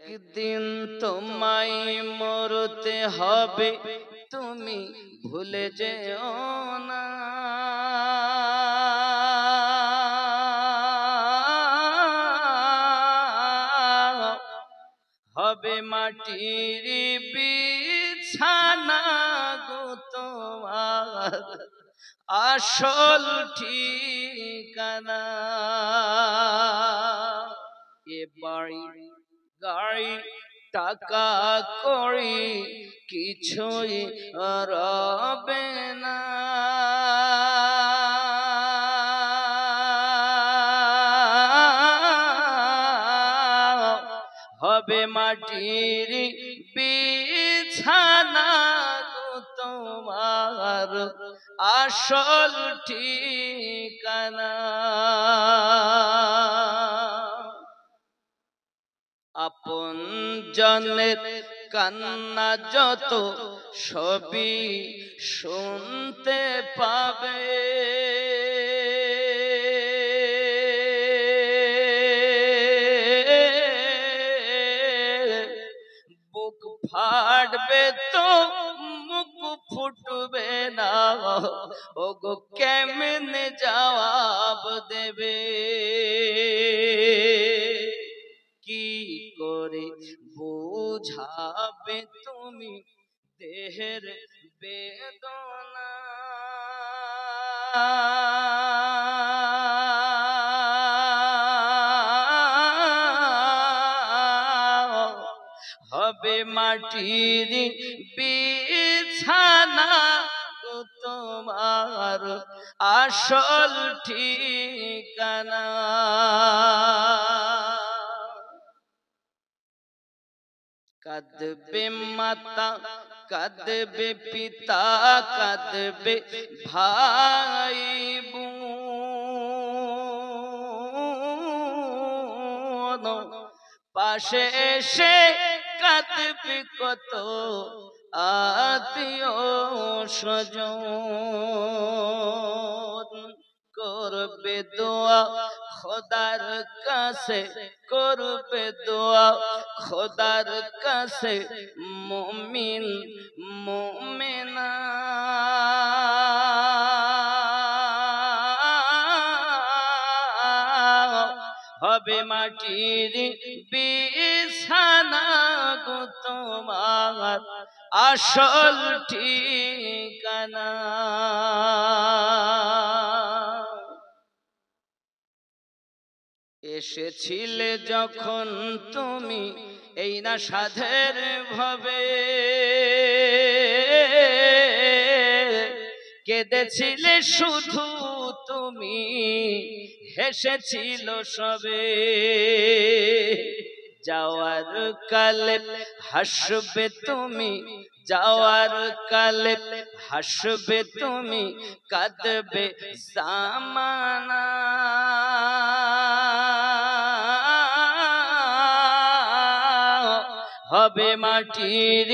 একদিন তোমায় মরতে হবে, তুমি ভুলে যেও না। হবে মাটির বিছানা গো তোমার আসল ঠিকানা। এ বাড়ি গাড়ি টাকা করি কিছুই রবে না। হবে মাটির বিছানা গো তোমার আসল ঠিকানা। আপন জনের কান্না যত সবই শুনতে পাবে, বুক ফাটবে তো মুখ ফুটবে না, ওগো কেমনে জবাব দেবে। কি করে বুঝাবে তুমি দেহের বেদনা। হবে মাটির বিছানা গো তোমার আসল ঠিকানা। কাঁদবে মাতা, কাঁদবে পিতা, কাঁদবে ভাই বোন, পাশে এসে কাঁদবে কত আত্মীয় স্বজন। করবে দোয়া খোদার কাছে, করবে দোয়া খোদার কাছে মুমিন মুমিনা। হবে মাটির বিছানা গো তোমার আসল ঠিকানা। এসেছিলে যখন তুমি এই না সাধের ভাবে, কেঁদেছিলে শুধু তুমি, হেসেছিল সবে। যাওয়ার কালে হাসবে তুমি, যাওয়ার কালে হাসবে তুমি, কাঁদবে জামানা। হবে মাটির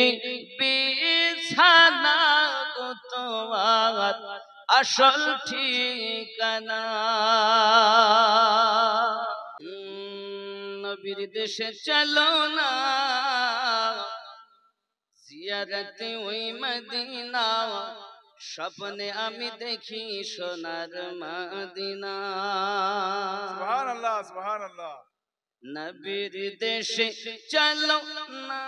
বিছানা গো তোমার আসল ঠিকানা। নবীর দেশে চলো না, জিয়ারতে ওই মদিনা, স্বপ্নে আমি দেখি সোনার মদিনা। সুবহানাল্লাহ সুবহানাল্লাহ। নবীর দেশে চলো না,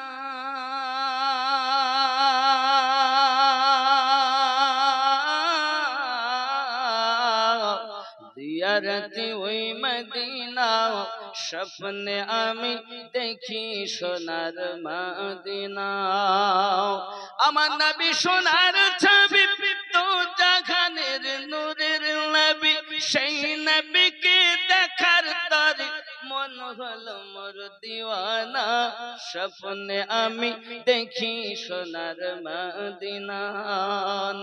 জিয়ারতে ওই মদিনা, স্বপ্নে আমি দেখি সোনার মদিনা। আমার নবী সোনার ছবি, তো জাহানের নূরের নবী, সেই নবীকে দেখার তরে মন হলো মোর দিওয়ানা। স্বপ্নে আমি দেখি সোনার মদিনা।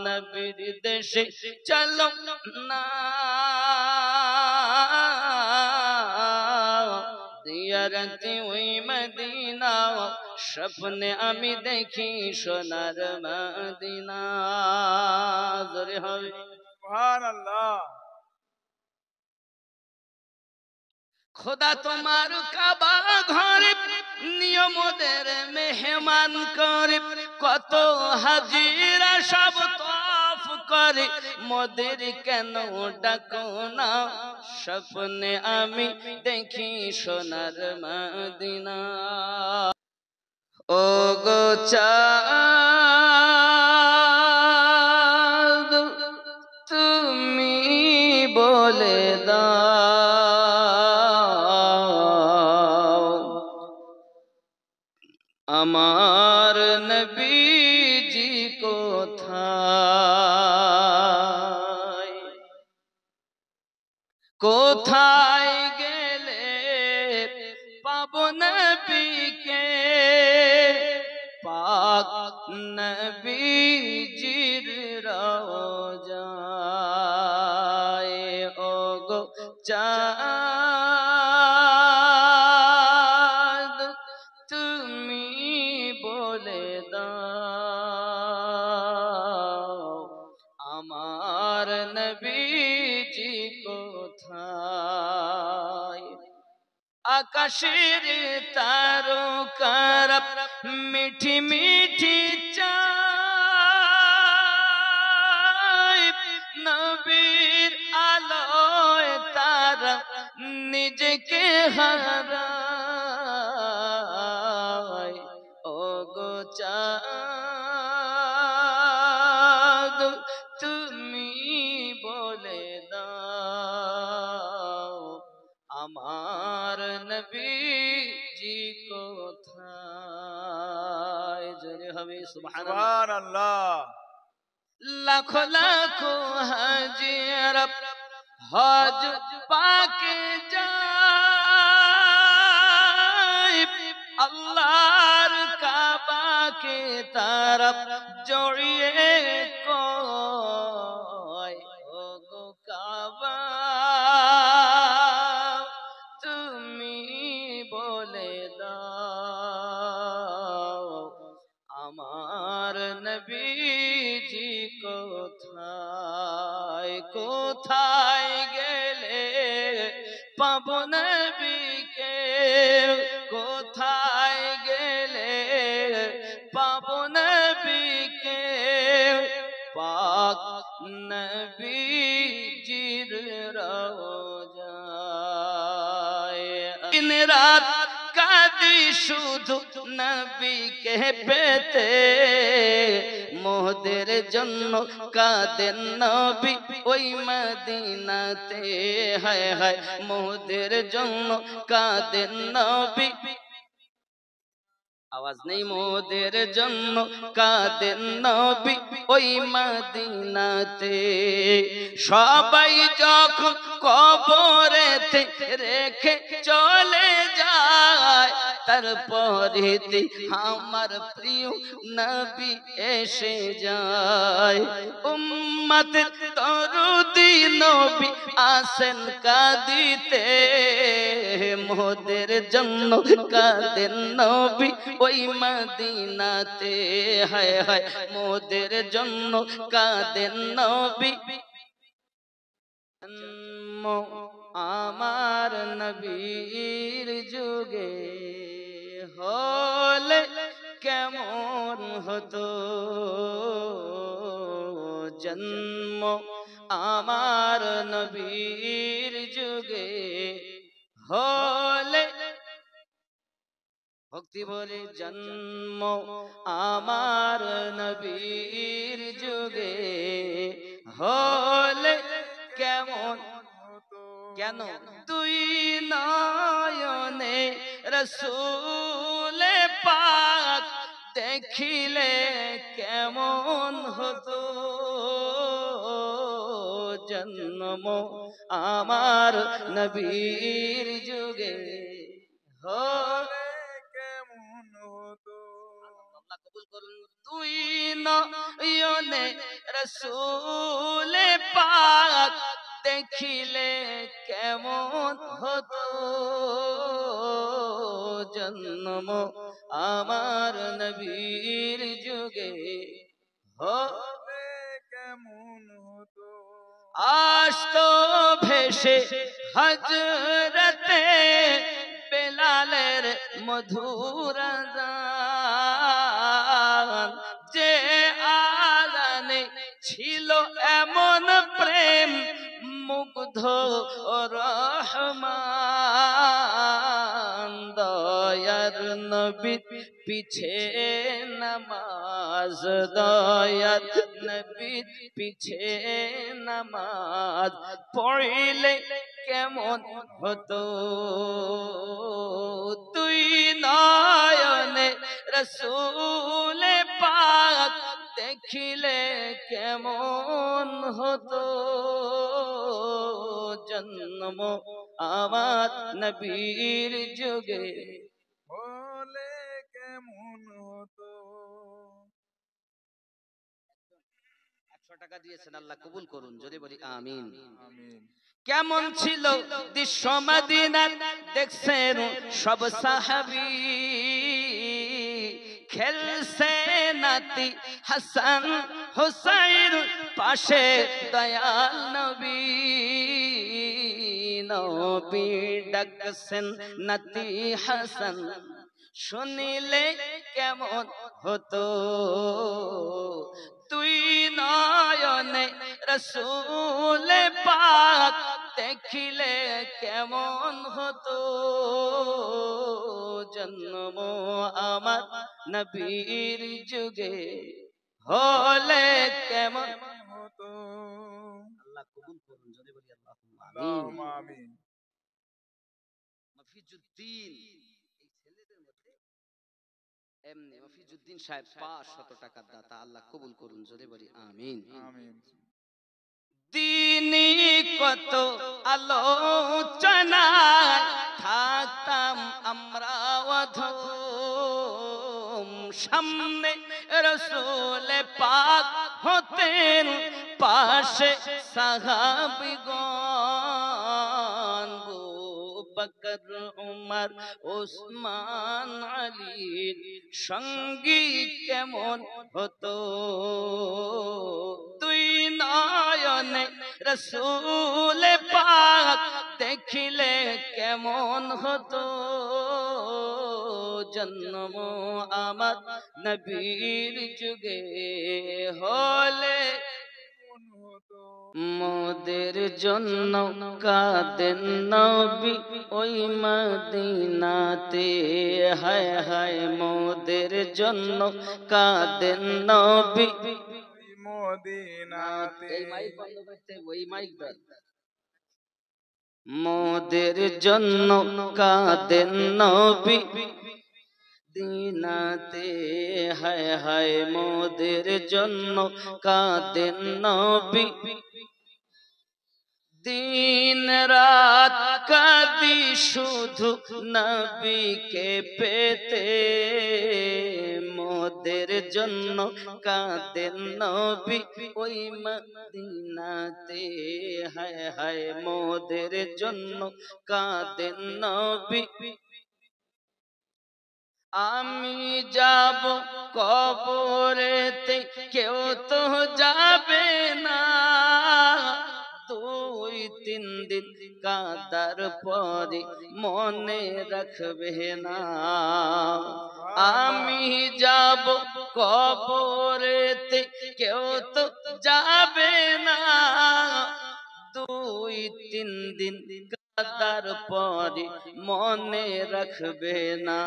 নবীর দেশে চলো না, জিয়ারতে ওই মদিনা, স্বপ্নে আমি দেখি সোনার মদিনা। জোরে হবে সুবহানাল্লাহ। খোদা তোমার কাবা ঘরে নিয়মদের মেহমান করে, কত হাজিরা সব তওয়াফ করে, মোদের কেন ডাকো না? স্বপ্নে আমি দেখি সোনার মদিনা। ও গো চাঁদ তুমি বলে দাও, আমার নবীজি কোথায়? কোথায় গেলে পাবো নবীকে? পাক নবীজির রওজায়। ও গো চাঁদ তুমি বলে দাও, আমার নবীজি কোথায়? আকাশের তারকারা মিঠি মিঠি চায়, নবীর আলোয় তারা নিজেকে হারায়। ও গো চাঁদ তুমি বলে দাও, আমার নবীজি কোথায়? জোরে হবে সুবহানাল্লাহ। লাখো লাখো হাজিরা হজ পাকে যায়, আল্লাহর কাবাকে তারা জড়িয়ে কয়। ও গো কাবা তুমি বলে দাও, আমার নবীজি কোথায়? কোথায় গেলে পাবো নবীকে? কোথায় গেলে পাবো নবীকে? পাক নবীজির রওজায়। দিন রাত কাঁদি শুধু নবীকে পেতে, মোদের জন্য কাঁদেন নবী ওই মদিনাতে। হায় হায় মোদের জন্য কাঁদেন নবী, আওয়াজ নেই, মোদের জন্য কাঁদেন নবী ওই মদিনাতে। সবাই যখন কবরেতে রেখে চলে যায়, তারপরেতে আমার প্রিয় নবী এসে যায়। উম্মতের দরদি নবী আসেন কাঁদিতে, মোদের জন্য কাঁদেন নবী ওই মদিনাতে। হায় হায় মোদের জন্য কাঁদেন নবী। আমার নবীর যুগে হলে কেমন হতো জন্ম, আমার নবীর যুগে হলে, ভক্তি বলে, জন্ম আমার নবীর যুগে হলে কেমন? কেন? দুই নয়নে রসূল পাক দেখিলে কেমন হতো জন্ম আমার নবীর যুগে হলে কেমন হতো। আল্লাহ কবুল করুন। দুই নয়নে রসূল পাক দেখিলে কেমন হতো জন্ম আমার নবীর যুগে হবে কেমন হতো। আসতো ভেসে হযরতে বেলালের মধুর আযান, যে আযানে ছিল এমন প্রেম মুগ্ধ রহমান। দয়ার নবী পিছে নামাজ, দয়ার নবী পিছে নামাজ পড়লে কেমন হতো, তুই নয়নে রসূল পাক দেখিলে কেমন হতো। জন্ম আমার নবীর যুগে বলে কেমন হতো। 100 টাকা দিয়েছেন, আল্লাহ কবুল করুন, যদি বলি আমিন। আমিন। কেমন ছিল দৃশ্য মদিনার দেখছেন সব সাহাবী, খেলছে নাতি হাসান হুসাইন পাশে দয়াল নবী। নবী ডাকছেন নাতি হাসান, শুনিলে কেমন হতো, তুই নয়নে রসূল পাক দেখিলে কেমন হতো। জন্ম আমার নবীর যুগে হলে কেমন হতো। আল্লাহ কবুল করুন, যদি বলি আল্লাহুম্মা আমিন। আল্লাহুম্মা আমিন। মফিজউদ্দিন, এই ছেলেদের মধ্যে এমনি মফিজউদ্দিন সাহেব 500 টাকার দাতা, আল্লাহ কবুল করুন, যদি বলি আমিন। আমিন। দিনী কত আলোচনায় থাকতাম আমরা অধম, সামনে রসূল পাক হতেন পাশে সাহাবীগণ, আবু বকর উমর ওসমান আলীর সঙ্গী কেমন হতো, তুই নয়নে রসূল পাক দেখিলে কেমন হতো। জন্ম আমার নবীর যুগে হলে মোদের জন্য কাঁদেন নবী ওই মদিনাতে, হায় হায় মোদের জন্য কাঁদেন নবী মদিনাতে। এই মাইক বন্ধ করতে, ওই মাইক ধর। মোদের জন্য কাঁদেন নবী দিনাতে, হায় হায় মোদের জন্য কাঁদেন নবী, দিন রাত কাঁদি শুধু নবীকে পেতে, মোদের জন্য কাঁদেন নবী ওই মদিনাতে, হায় হায় মোদের জন্য কাঁদেন নবী। আমি যাব কবরেতে কেউ তো যাবে না, 2-3 দিন কাঁদার পরে মনে রাখবে না। আমি যাব কবরেতে কেউ তো যাবে না, 2-3 দিন কাঁদার পরে মনে রাখবে না।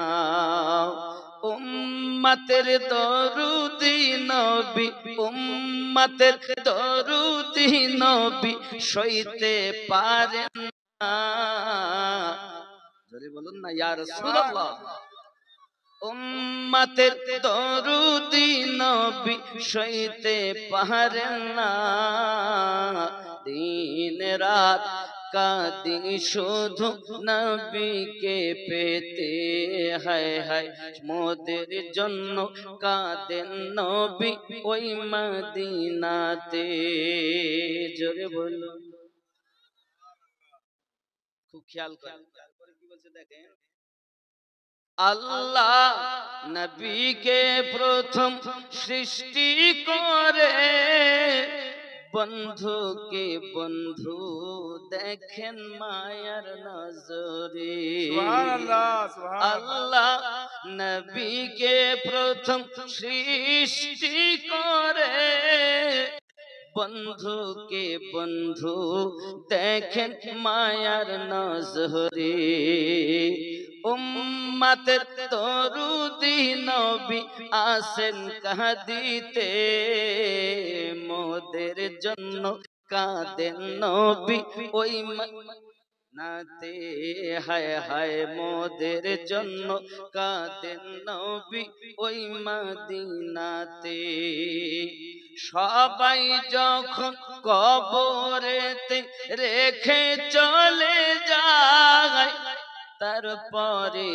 উম্মতের দরুদি নবী, উম্মতের দরুদি নবী সইতে পারেন না, জোরে বলুন না ইয়া রাসূলুল্লাহ। উম্মতের দরুদি নবী সইতে পারেন না, দিন রাত কাঁদি শুধু নবীকে পেতে, হায় হায় মোদের জন্য কাঁদেন নবী ওই মদিনাতে। জোরে বলুন, খুব খেয়াল করেন। তারপরে কি বলছে দেখেন, আল্লাহ নবীকে প্রথম সৃষ্টি করে বন্ধুকে বন্ধু দেখেন মায়ার নজরে। সুবহানাল্লাহ, সুবহানাল্লাহ। আল্লাহ নবীকে প্রথম সৃষ্টি করে বন্ধুকে বন্ধু দেখেন মায়ার নজরে। উম্মতের দরুদি নবী আসেন কাঁদিতে, মোদের জন্য কাঁদেন নবী ওই নাতে। হায় হায় মোদের জন্য কাঁদেন নবী ওই মদিনাতে। সবাই যখন কবরেতে রেখে চলে যায়, তারপরে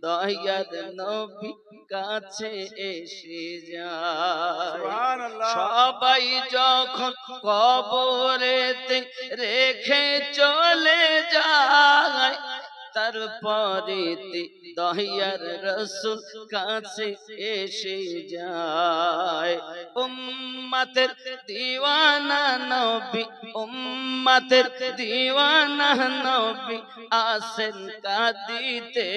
দয়ার নবী কাছে এসে যায়। সুবহানাল্লাহ। সবাই যখন কবরেতে রেখে চলে যায়, তারপরে দয়ার রাসূল কাছে এসে যায়। উম্মতের দিওয়ানা নবী, উম্মতের দিওয়ানা নবী আসেন কাঁদিতে,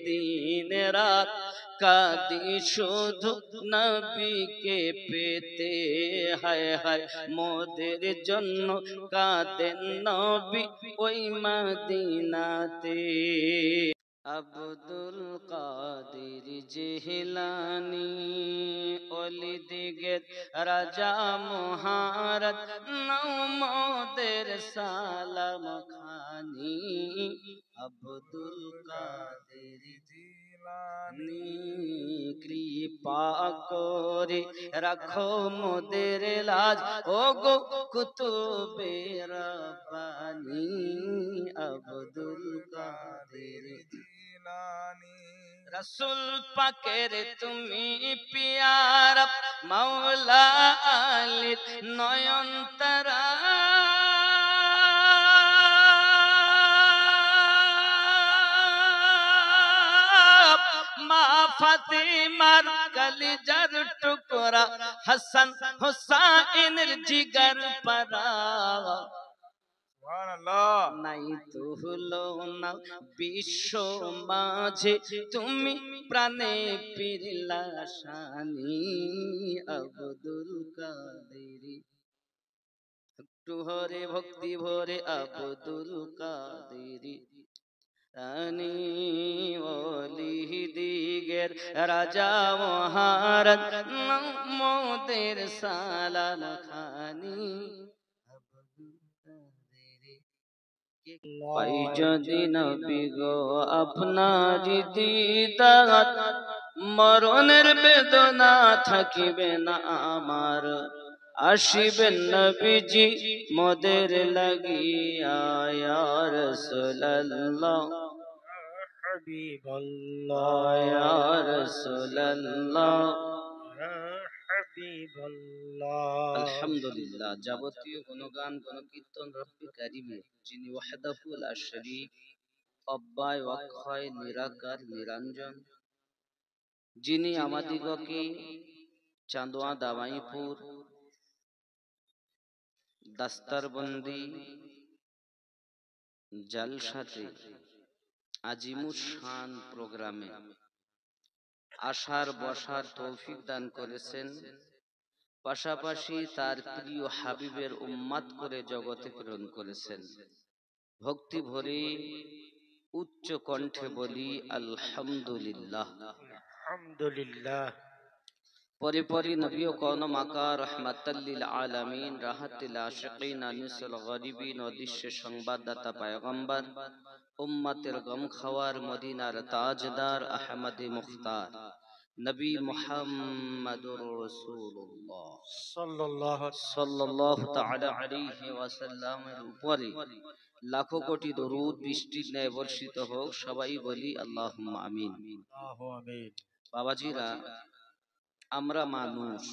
দিন রাত কাঁদি শুধু নবীকে পেতে। হায় হায় মোদের জন্য কাঁদেন নবী ওই মদিনাতে। আব্দুল কাদের জিলানী ওলি দিগের রাজা মহারাজ, নাও মোদের সালাম খানি। আব্দুল কাদের জিলানী, কৃপা করে রাখো মোদের লাজ, ও গো কুতুবে রব্বানি। আব্দুল কাদের জিলানী, রসুল পাকের তুমি পিয়ারা, মাওলা আলীর নয়ন তারা। মা ফাতিমার কলিজার টুকরা, হাসান হুসাইনের জিগার পারা। সুবহানাল্লাহ। নাই তো হলো না বিশ্ব মাঝে তুমি প্রাণে পিরলা শানি। আব্দুল কাদের একটু হরে ভক্তি ভরে আব্দুল কাদের রানী ওলি দিগের রাজা মহারাজ, মোদের সালাম খানি। পাই যদি নবী গো আপনারি দিদার, মরণের বেদনা থাকিবে না আমার। আসিবেন নবীজি মোদের লাগিয়া, ইয়া রাসূলুল্লাহ হাবিবাল্লাহ, ইয়া রাসূলুল্লাহ। হাবিবাল্লাহ। আলহামদুলিল্লাহ, যাবতীয় গুণগান গণকীর্তন রব্বে কারিমের, যিনি ওয়াহদাহু লা শারীক, অব্যয় অক্ষয় নিরাকার নিরঞ্জন, যিনি আমাদিগকে চাঁদোয়া দাওয়াইপুর দাস্তারবন্দি জালসাতে আজিমুস শান প্রোগ্রামে আসার বসার তৌফিক দান করেছেন, পাশাপাশি তার প্রিয় হাবিবের উম্মাত করে জগতে প্রেরণ করেছেন। ভক্তি ভরে উচ্চ কণ্ঠে বলি আলহামদুলিল্লাহ। আলহামদুলিল্লাহ। পরে পরে নবী ও কওম আকা রহমাতাল লিল আলামিন, রাহাতুল আশিকিন, আনিসুল গরিবিন, অদৃশ্য সংবাদদাতা পয়গম্বর, উম্মতের গম খাওয়ার মদিনার তাজদার আহমদে মুখতার নবী মুহাম্মদুর রাসূলুল্লাহ সাল্লাল্লাহু তাআলা আলাইহি ওয়াসাল্লামের উপরে লাখো কোটি দরুদ বৃষ্টির ন্যায় বর্ষিত হোক। সবাই বলি আল্লাহুম্মা আমিন। আল্লাহু আমিন। বাবাজিরা, আমরা মানুষ।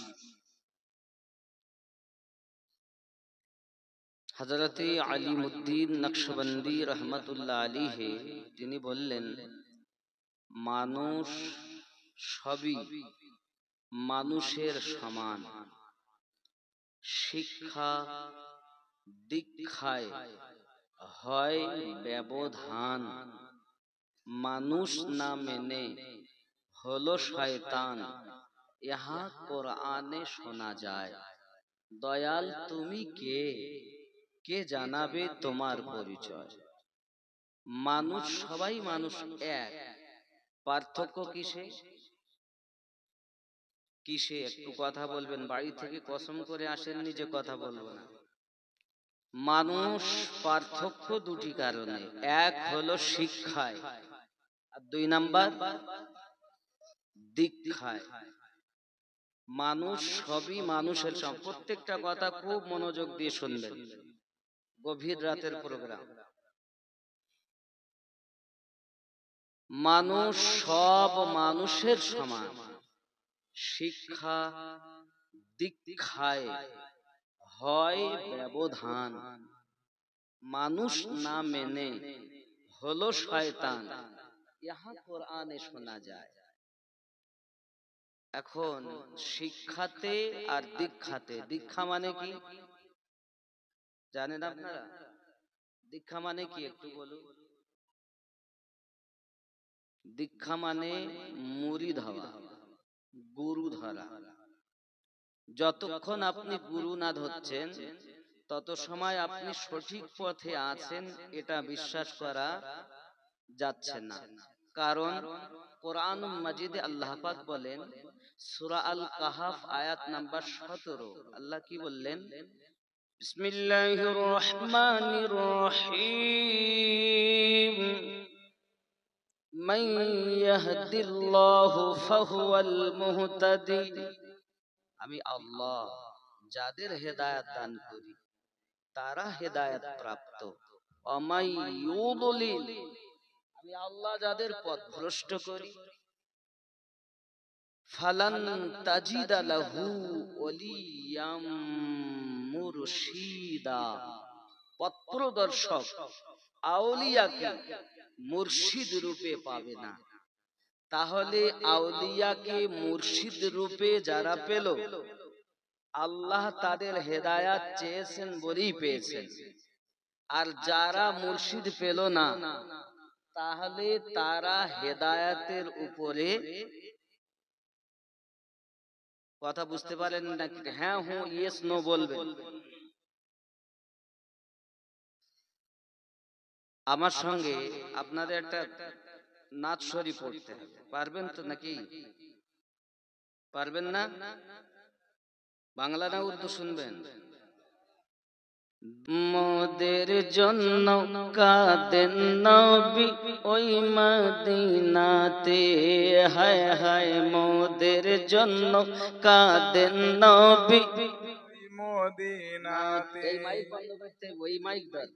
হযরতে আলিমউদ্দিন নকশবন্দি রহমাতুল্লাহ আলাইহি তিনি বললেন, মানুষ সবই মানুষের সমান, শিক্ষা দীক্ষায় হয় ব্যবধান, মানুষ না মেনে হলো শয়তান, ইহা কোরআনে শোনা যায়। দয়াল তুমি কে, কে জানাবে তোমার পরিচয়? মানুষ, সবাই মানুষ এক, পার্থক্য কিসে? কিসে একটু কথা বলবেন, বাড়ি থেকে কসম করে আসেননি যে কথা বলবো না। মানুষ পার্থক্য দুটি কারণে, এক হলো শিক্ষায় আর 2 নাম্বার দীক্ষায়। মানুষ সবই মানুষের সব, প্রত্যেকটা কথা খুব মনোযোগ দিয়ে শুনবেন, গভীর রাতের প্রোগ্রাম। মানুষ সব মানুষের সমান, শিক্ষা দীক্ষায় হয় ব্যবধান, মানুষ না মেনে হলো শয়তান, ইহা কোরআনে শোনা যায়। এখন শিক্ষাতে আর দীক্ষাতে, দীক্ষা মানে কি জানেন আপনারা? দীক্ষা মানে কি একটু বলুন? দীক্ষা মানে মুরিদ হওয়া, গুরু ধরা। যতক্ষণ আপনি গুরু না ধরছেন তত সময় আপনি সঠিক পথে আছেন এটা বিশ্বাস করা যাচ্ছে না। কারণ কোরআন মাজিদে আল্লাহ পাক বলেন, সূরা আল কাহাফ আয়াত নাম্বার 17, আল্লাহ কি বললেন? বিসমিল্লাহির রহমানির রহিম, মান ইয়াহদিল্লাহু ফাহুয়াল মুহতাদি। আমি আল্লাহ যাদের হেদায়েত দান করি তারা হেদায়েত প্রাপ্ত। অমাই ইউদলিল, আমি আল্লাহ যাদের পথ ভ্রষ্ট করি, ফালান তাজিদা লাহু ওয়ালিয়াম মুরশিদা, পথ প্রদর্শক আউলিয়াকে মুর্শিদ রূপে পাবে না। তাহলে আউলিয়াকে মুর্শিদ রূপে যারা পেল, আল্লাহ তাদের হেদায়াত চেয়েছেন বলেই পেয়েছেন। আর যারা মুর্শিদ পেল না, তাহলে তারা হেদায়াতের উপরে, কথা বুঝতে পারেন না? হ্যাঁ হু ইয়েস নো বলবেন। আমার সঙ্গে আপনাদের একটা নাচ শরীফ পড়তে হবে, পারবেন তো নাকি? পারবেন না? বাংলা না উর্দু শুনবেন? মোদের জন্য কাঁদেন নবী ওই মদিনাতে, হায় হায় মোদের জন্য কাঁদেন নবী মদিনাতে। এই মাইক বন্ধ করতে, ওই মাইক দাও।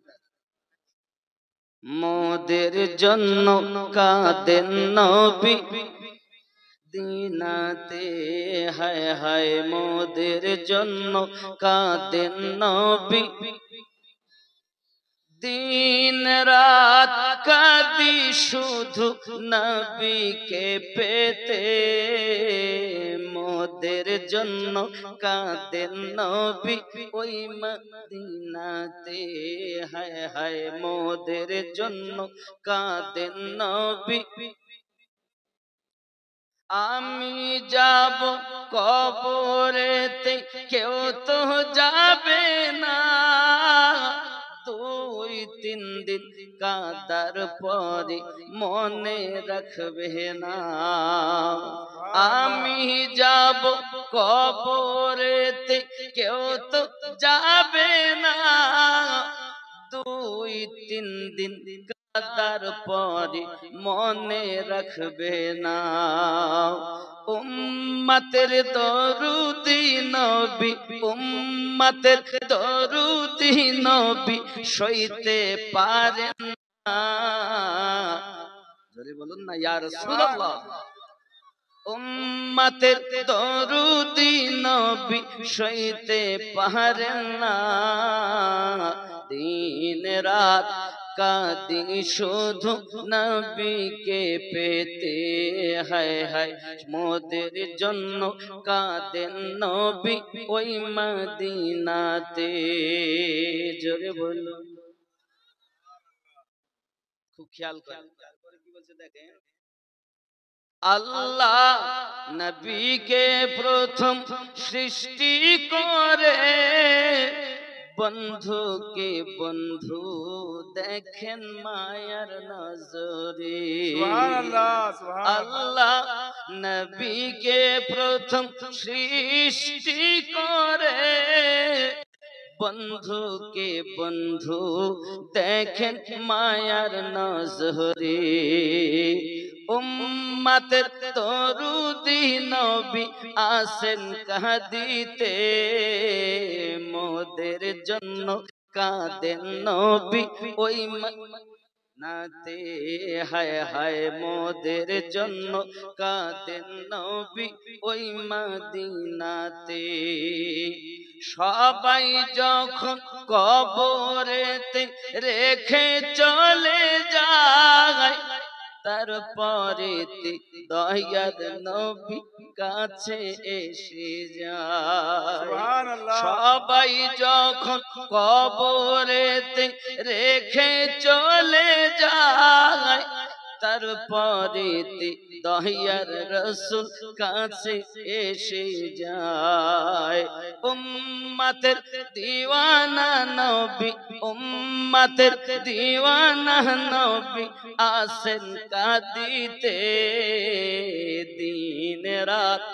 মোদের জন্য কাঁদেন নবী দিনাতে, হায় হায় মোদের জন্য কাঁদেন নবী। দিন রাত কাঁদি শুধু নবীকে পেতে, মোদের জন্য কাঁদেন নবী ওই মদিনাতে, হায় হায় মোদের জন্য কাঁদেন নবী। আমি যাব কবরেতে, কেউ তো যাবে না, 2-3 দিন কাঁদার পরে মনে রাখবে না। আমি যাব কবরেতে, কেউ তো যাবে না, 2-3 দিন কাঁদার পরে মনে রাখবে না। উম্মতের দরুদি নবী, উম্মতের দরুদি নবী সইতে পারেন না। জোরে বলুন না ইয়া রাসূলুল্লাহ। উম্মতের দরুদি নবী সইতে পারেন না, দিন রাত কাঁদি শুধু নবীকে পেতে, হায় হায় মোদের জন্য কাঁদেন নবী ওই মদিনাতে। জোরে বলো, খুব খেয়াল করেন। তারপরে কি বলছে দেখেন, আল্লাহ নবীকে প্রথম সৃষ্টি করে বন্ধুকে বন্ধু দেখেন মায়ার নজরে। সুবহানাল্লাহ, সুবহানাল্লাহ। আল্লাহ নবীকে প্রথম সৃষ্টি করে বন্ধুকে বন্ধু দেখেন মায়ার নজরে। উম্মতের দরুদি নবী আসেন কাঁদিতে, মোদের জন্য কাঁদেন নবী ওই নাতে, হায় হায় মোদের জন্য কাঁদেন নবী ওই মদিনাতে। সবাই যখন কবরেতে রেখে চলে যায়, তারপরে দয়ার নবী কাছে এসে যায়। সুবহানাল্লাহ। সবাই যখন কবরেতে রেখে চলে যায়, তারপরে দয়ার রাসূল কাছে এসে যায়। উম্মতের দিওয়ানা নবী, উম্মতের দিওয়ানা নবী আসেন কাঁদিতে, দিন রাত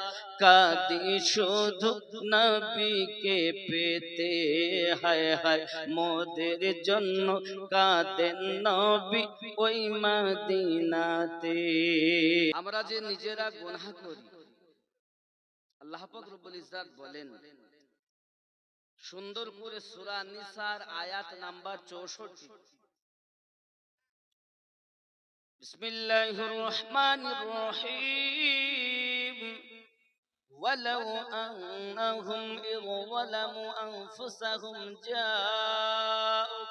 কাঁদি শুধু নবীকে পেতে, হায় হায় মোদের জন্য কাঁদেন নবী ওই মদিনাতে। আমরা যে নিজেরা গুনাহ করি, আল্লাহ পাক রব্বুল ইজ্জত বলেন সুন্দর করে সূরা নিসার আয়াত নাম্বার 64, বিসমিল্লাহির রহমানির রহিম, ওয়ালাউ আন্নাহুম ইয যালামু আনফুসাহুম জাউক,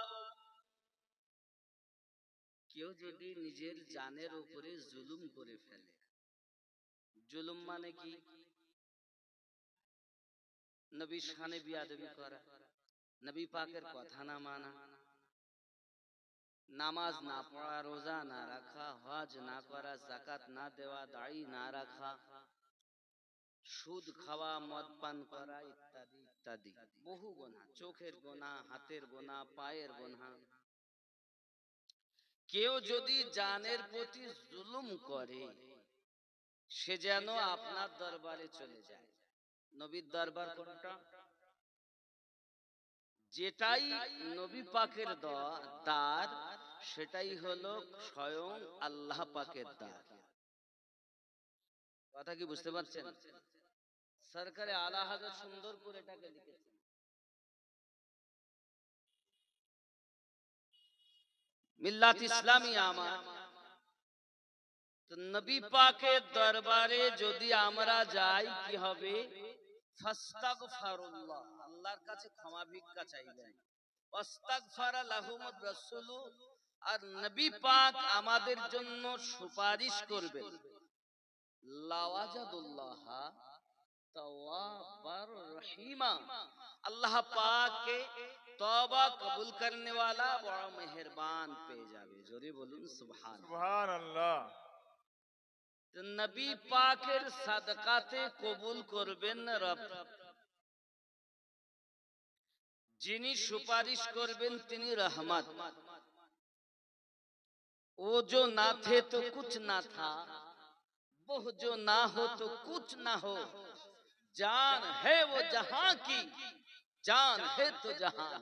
কেউ যদি নিজের জানের উপরে জুলুম করে ফেলে, জুলুম মানে কি? নবীর শানে বিয়াদবি করা, নবী পাকের কথা না মানা, নামাজ না পড়া, রোজা না রাখা, হজ না করা, যাকাত না দেওয়া, দাড়ি না রাখা, সুদ খাওয়া, মদ পান করা, ইত্যাদি ইত্যাদি বহু গুনাহ, চোখের গুনাহ, হাতের গুনাহ, পায়ের গুনাহ। কেউ যদি জানের প্রতি জুলুম করে, সে যেন আপনার দরবারে চলে যায়। নবীর দরবার কোনটা? যেটাই নবী পাকের দ্বার, সেটাই হলো স্বয়ং আল্লাহ পাকের দ্বার। কথা কি বুঝতে পারছেন? সরকারে আলা হযরত সুন্দর করে এটাকে লিখেছেন। মিল্লাত ইসলামী আমার, তো নবী পাকের দরবারে যদি আমরা যাই কি হবে? ফাস্তাগফিরুল্লাহ, আল্লাহর কাছে ক্ষমা ভিক্ষা চাইবেন। ওয়াস্তাগফারা লাহুমুর রাসূল, আর নবী পাক আমাদের জন্য সুপারিশ করবেন। লাওয়াজাদুল্লাহ তাওয়াবার রহিমা, আল্লাহ পাক কে তওবা কবুল করনে वाला বড় মেহেরবান পেয়ে যাবে। জোরে বলুন সুবহানাল্লাহ। সুবহানাল্লাহ। নবী পাকের সাদকাতে কবুল করবেন রব। যিনি সুপারিশ করবেন তিনি রহমত। ও जो ना थे तो कुछ ना था, वो जो ना हो तो कुछ ना हो, जान है वो जहां की, जान है तो जहां।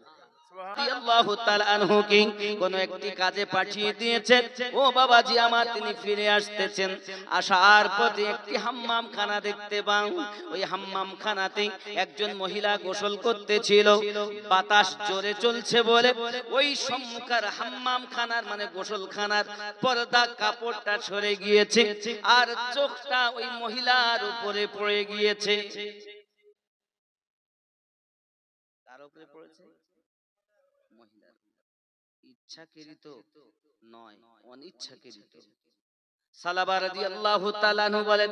রাদিয়াল্লাহু তাআলা আনহু কি কোন একটি কাজে পাঠিয়ে দিয়েছেন, ও বাবাজি আমার, তিনি ফিরে আসতেছেন, আসার পথে একটি হাম্মাম খানা দেখতে পান। ওই হাম্মাম খানাতে একজন মহিলা গোসল করতেছিল। বাতাস জোরে চলছে বলে ওই সম্মুখের হাম্মাম খানার মানে গোসলখানার পর্দা কাপড়টা সরে গিয়েছে, আর চোখটা ওই মহিলার উপরে পড়ে গিয়েছে। তার উপরে পড়েছে মহিলার। ইচ্ছাকৃত নয়, অনিচ্ছাকৃত। সালাবা রাদিয়াল্লাহু তাআলা আনহু বলেন,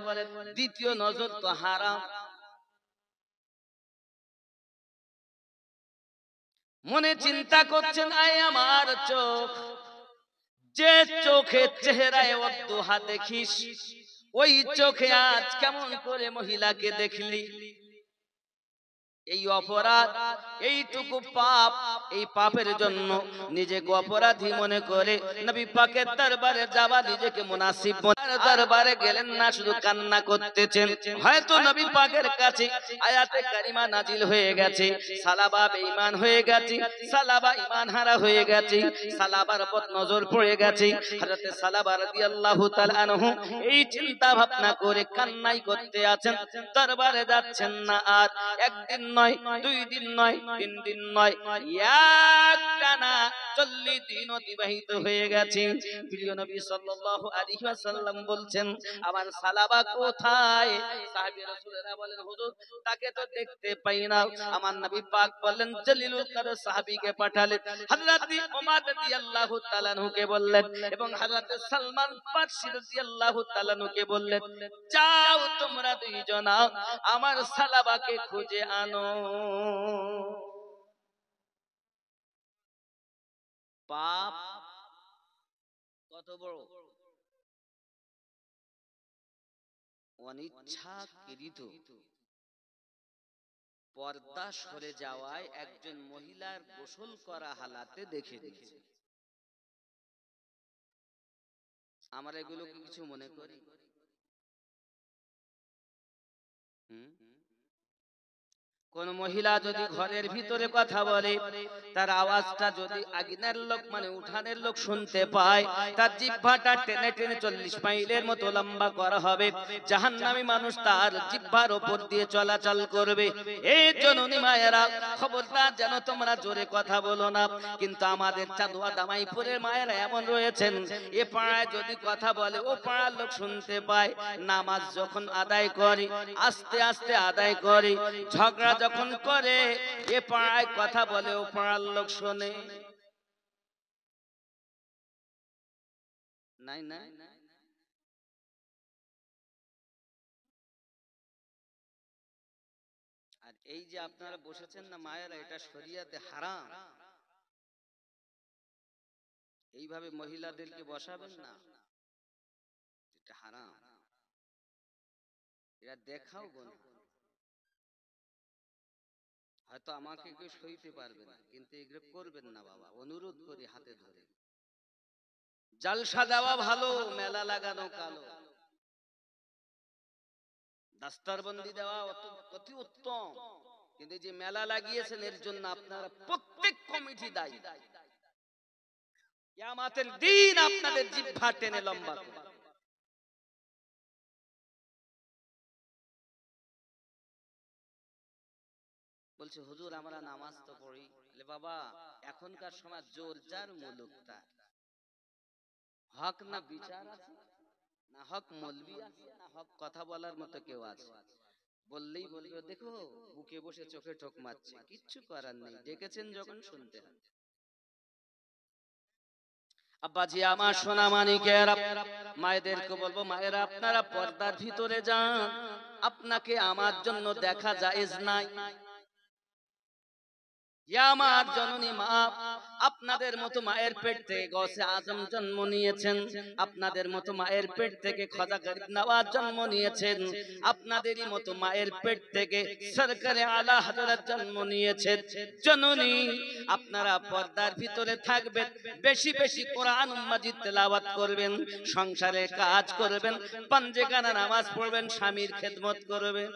দ্বিতীয় নজর তো হারাম। মনে চিন্তা করছেন, আয় আমার চোখ, যে চোখের চেহারায় অদ্দুহা দেখিস, ওই চোখে আজ কেমন করে মহিলাকে দেখলি? এই অপরাধ, এইটুকু পাপ, এই পাপের জন্য নিজেকে অপরাধী মনে করে নবী পাকের দরবারে যাওয়া নিজেকে মুনাসিব দরবারে গেলেন না, শুধু কান্না করতেছেন। হয়তো নবী পাকের কাছে আয়াতে কারিমা নাজিল হয়ে গেছে, সালাবা বেঈমান হয়ে গেছে, সালাবা ঈমান হারা হয়ে গেছে, সালাবার পথ নজর পড়ে গেছে। হযরতে সালাবা রাদিয়াল্লাহু তাআলা আনহু এই চিন্তা ভাবনা করে কান্নাই করতে আছেন, দরবারে যাচ্ছেন না। আর একদিন নয়, 2 দিন নয়, 3 দিন নয়, একটানা 40 দিন অতিবাহিত হয়ে গেছে। প্রিয় নবী সাল্লাল্লাহু আলাইহি ওয়াসাল্লাম বলছেন, আমার সালাবা কোথায়? সাহাবী রাসূলেরা বলেন, হুজুর তাকে তো দেখতে পাই না। আমার নবী পাক বললেন, জলিলুল কদর সাহাবীকে পাঠালেন, হযরত ওমর রাদিয়াল্লাহু তাআলা আনহুকে বললেন, এবং হযরত সালমান ফারসি রাদিয়াল্লাহু তাআলা আনহুকে বললেন, যাও তোমরা দুইজনা আমার সালাবাকে খুঁজে আনো। পাপ কত বড়! অনিচ্ছাকৃত পর্দা সরে যাওয়ায় একজন মহিলার গোসল করা হালাতে দেখে দিয়েছে। আমরা এগুলোকে কিছু মনে করি? কোন মহিলা যদি ঘরের ভিতরে কথা বলে, তার আওয়াজটা যদি আগুনের লোক মানে উঠানের লোক শুনতে পায়, তার জিহ্বাটা টেনে টেনে 40 মাইলের মতো লম্বা করা হবে। জাহান্নামী মানুষ তার জিহ্বার উপর দিয়ে চলাচল করবে। এই জননী মায়েরা, খবরদার যেন তোমরা জোরে কথা বলো না। কিন্তু আমাদের চাঁদুয়া দামাইপুরের মায়েরা এমন রয়েছেন, এ পাড়ায় যদি কথা বলে ও পাড়ার লোক শুনতে পায়। নামাজ যখন আদায় করে আস্তে আস্তে আদায় করে, ঝগড়া যখন করে এ পাড়ায় কথা বলে ও পাড়ার লোক শোনে। নাই না? আর এই যে আপনারা বসেছেন না মায়েরা, এটা শরিয়াতে হারাম। এইভাবে মহিলাদেরকে বসাবেন না, এটা হারাম। এটা দেখাও গুনাহ। হয়তো আমাকে কেউ সইতে পারবে না, কিন্তু এগুলো করবেন না বাবা, অনুরোধ করি হাতে ধরে। জালসা দেওয়া ভালো, মেলা লাগানো কালো। দাস্তারবন্দি দেওয়া অতি উত্তম, কিন্তু যে মেলা লাগিয়েছেন এর জন্য আপনারা প্রত্যেক কমিটি দায়ী। কিয়ামতের দিন আপনাদের জিহ্বা টেনে লম্বা করে। বলছে, হুজুর আমরা নামাজ তো পড়ি। বলে, বাবা এখনকার সময় জোর যার মুলুক তার। হক না বিচার আছে, না হক মৌলবি আছে, না হক কথা বলার মতো কেউ আছে। বললেই বলবে, দেখো বুকে বসে চোখে ঠোক মারছে, কিচ্ছু করার নেই, ডেকেছেন যখন শুনতে হবে। আব্বাজি আমার সোনা মানিকেরা, মায়েদেরকে বলবো, মায়েরা আপনারা পর্দার ভিতরে যান, আপনাকে আমার জন্য দেখা জায়েজ নাই। আমার জননী মা, আপনাদের মতো মায়ের পেট থেকে গৌসে আজম জন্ম নিয়েছেন, আপনাদের মতো মায়ের পেট থেকে খাজা গরিব নওয়াজ জন্ম নিয়েছেন, আপনাদেরই মতো মায়ের পেট থেকে সরকারে আলা হযরত জন্ম নিয়েছেন। জননী আপনারা পর্দার ভিতরে থাকবেন, বেশি বেশি কোরআন মাজিদ তেলাওয়াত করবেন, সংসারে কাজ করবেন, পাঞ্জেখানা নামাজ পড়বেন, স্বামীর খেদমত করবেন।